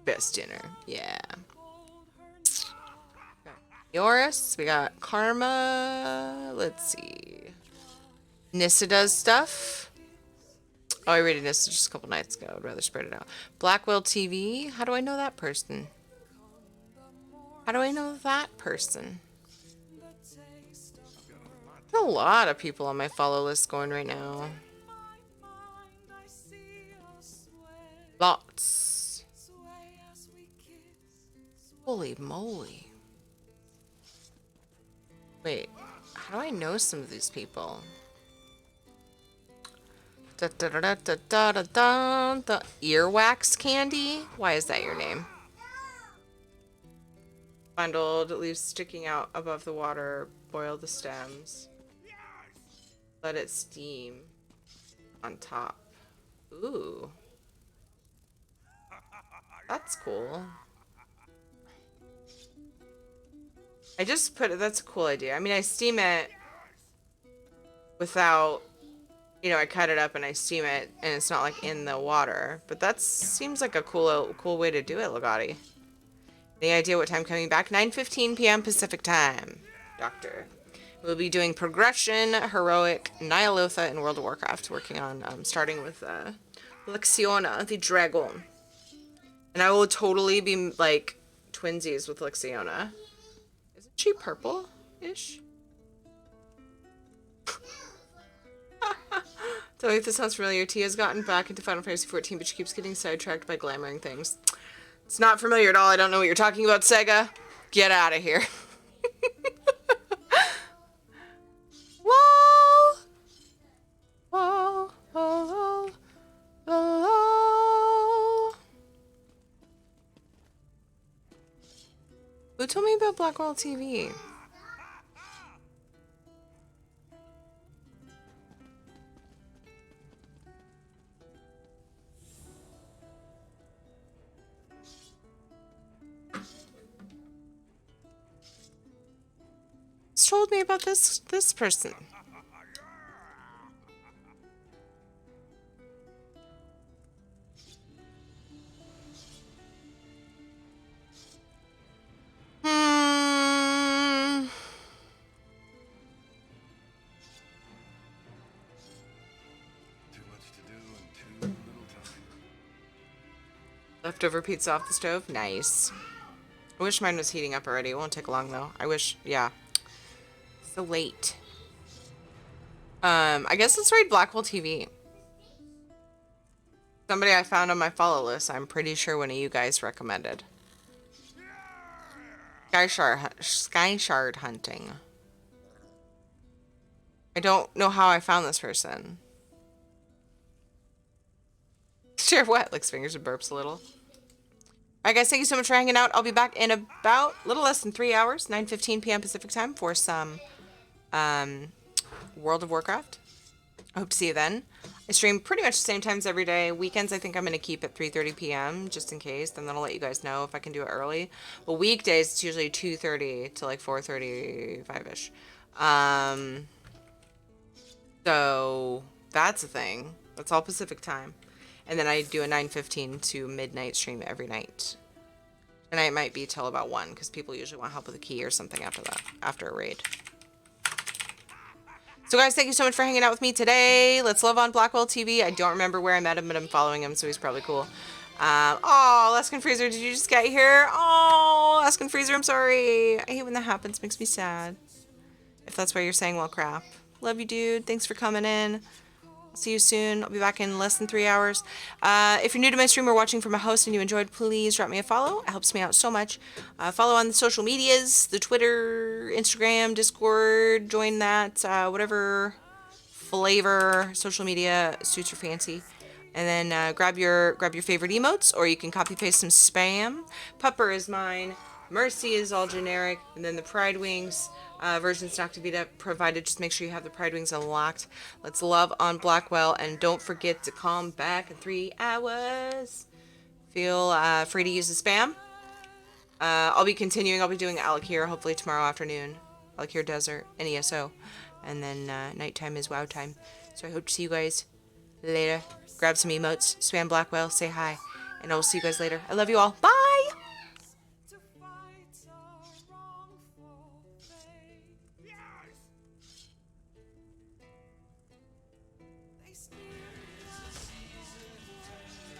Best dinner. Yeah. Yoris. We got Karma. Let's see. Nissa does stuff. Oh, I rated this just a couple nights ago. I'd rather spread it out. Blackwell TV. How do I know that person? How do I know that person? There's a lot of people on my follow list going right now. Lots. Holy moly. Wait, how do I know some of these people? Da, da, da, da, da, da, da, da. The earwax candy? Why is that your name? Bundled, leaves sticking out above the water. Boil the stems. Let it steam on top. Ooh. That's cool. I just put it, that's a cool idea. I mean, I steam it without, you know, I cut it up and I steam it and it's not like in the water. But that seems like a cool way to do it, Legati. Any idea what time coming back? 9:15 p.m. Pacific time, Doctor. We'll be doing Progression, Heroic, Nyalotha, and World of Warcraft. Working on, starting with Lexiona, the Dragon. And I will totally be, like, twinsies with Lexiona. Isn't she purple-ish? So if this sounds familiar, Tia's gotten back into Final Fantasy XIV, but she keeps getting sidetracked by glamoring things. It's not familiar at all. I don't know what you're talking about, Sega. Get out of here. Whoa! Whoa! Whoa! Whoa! Who told me about Blackwell TV? Told me about this person. Leftover pizza off the stove. Nice. I wish mine was heating up already. It won't take long though. I wish, yeah. So late. I guess let's raid Blackwell TV. Somebody I found on my follow list. I'm pretty sure one of you guys recommended. Sky Shard hunting. I don't know how I found this person. Sure what? Licks fingers and burps a little. Alright guys, thank you so much for hanging out. I'll be back in about a little less than 3 hours, 9:15 p.m. Pacific time for some World of Warcraft. I hope to see you then. I stream pretty much the same times every day. Weekends I think I'm going to keep at 3:30 p.m. just in case. Then I'll let you guys know if I can do it early. But weekdays it's usually 2:30 to like 4:35ish. So that's a thing. That's all Pacific time. And then I do a 9:15 to midnight stream every night. Tonight might be till about 1 because people usually want help with a key or something after that, after a raid. So guys, thank you so much for hanging out with me today. Let's love on Blackwell TV. I don't remember where I met him, but I'm following him, so he's probably cool. Oh, Laskin Freezer, did you just get here? Oh, Laskin Freezer, I'm sorry. I hate when that happens. Makes me sad. If that's why you're saying, well, crap. Love you, dude. Thanks for coming in. I'll see you soon. I'll be back in less than 3 hours. If you're new to my stream or watching from a host and you enjoyed, please drop me a follow. It helps me out so much. Follow on the social medias, the Twitter, Instagram, Discord. Join that, whatever flavor social media suits your fancy. And then grab your favorite emotes, or you can copy paste some spam. Pupper is mine. Mercy is all generic, and then the Pride Wings version's not to be provided. Just make sure you have the Pride Wings unlocked. Let's love on Blackwell, and don't forget to come back in 3 hours. Feel free to use the spam. I'll be continuing. I'll be doing Alakir hopefully tomorrow afternoon. Alakir Desert and ESO, and then nighttime is WoW time. So I hope to see you guys later. Grab some emotes, spam Blackwell, say hi, and I will see you guys later. I love you all. Bye.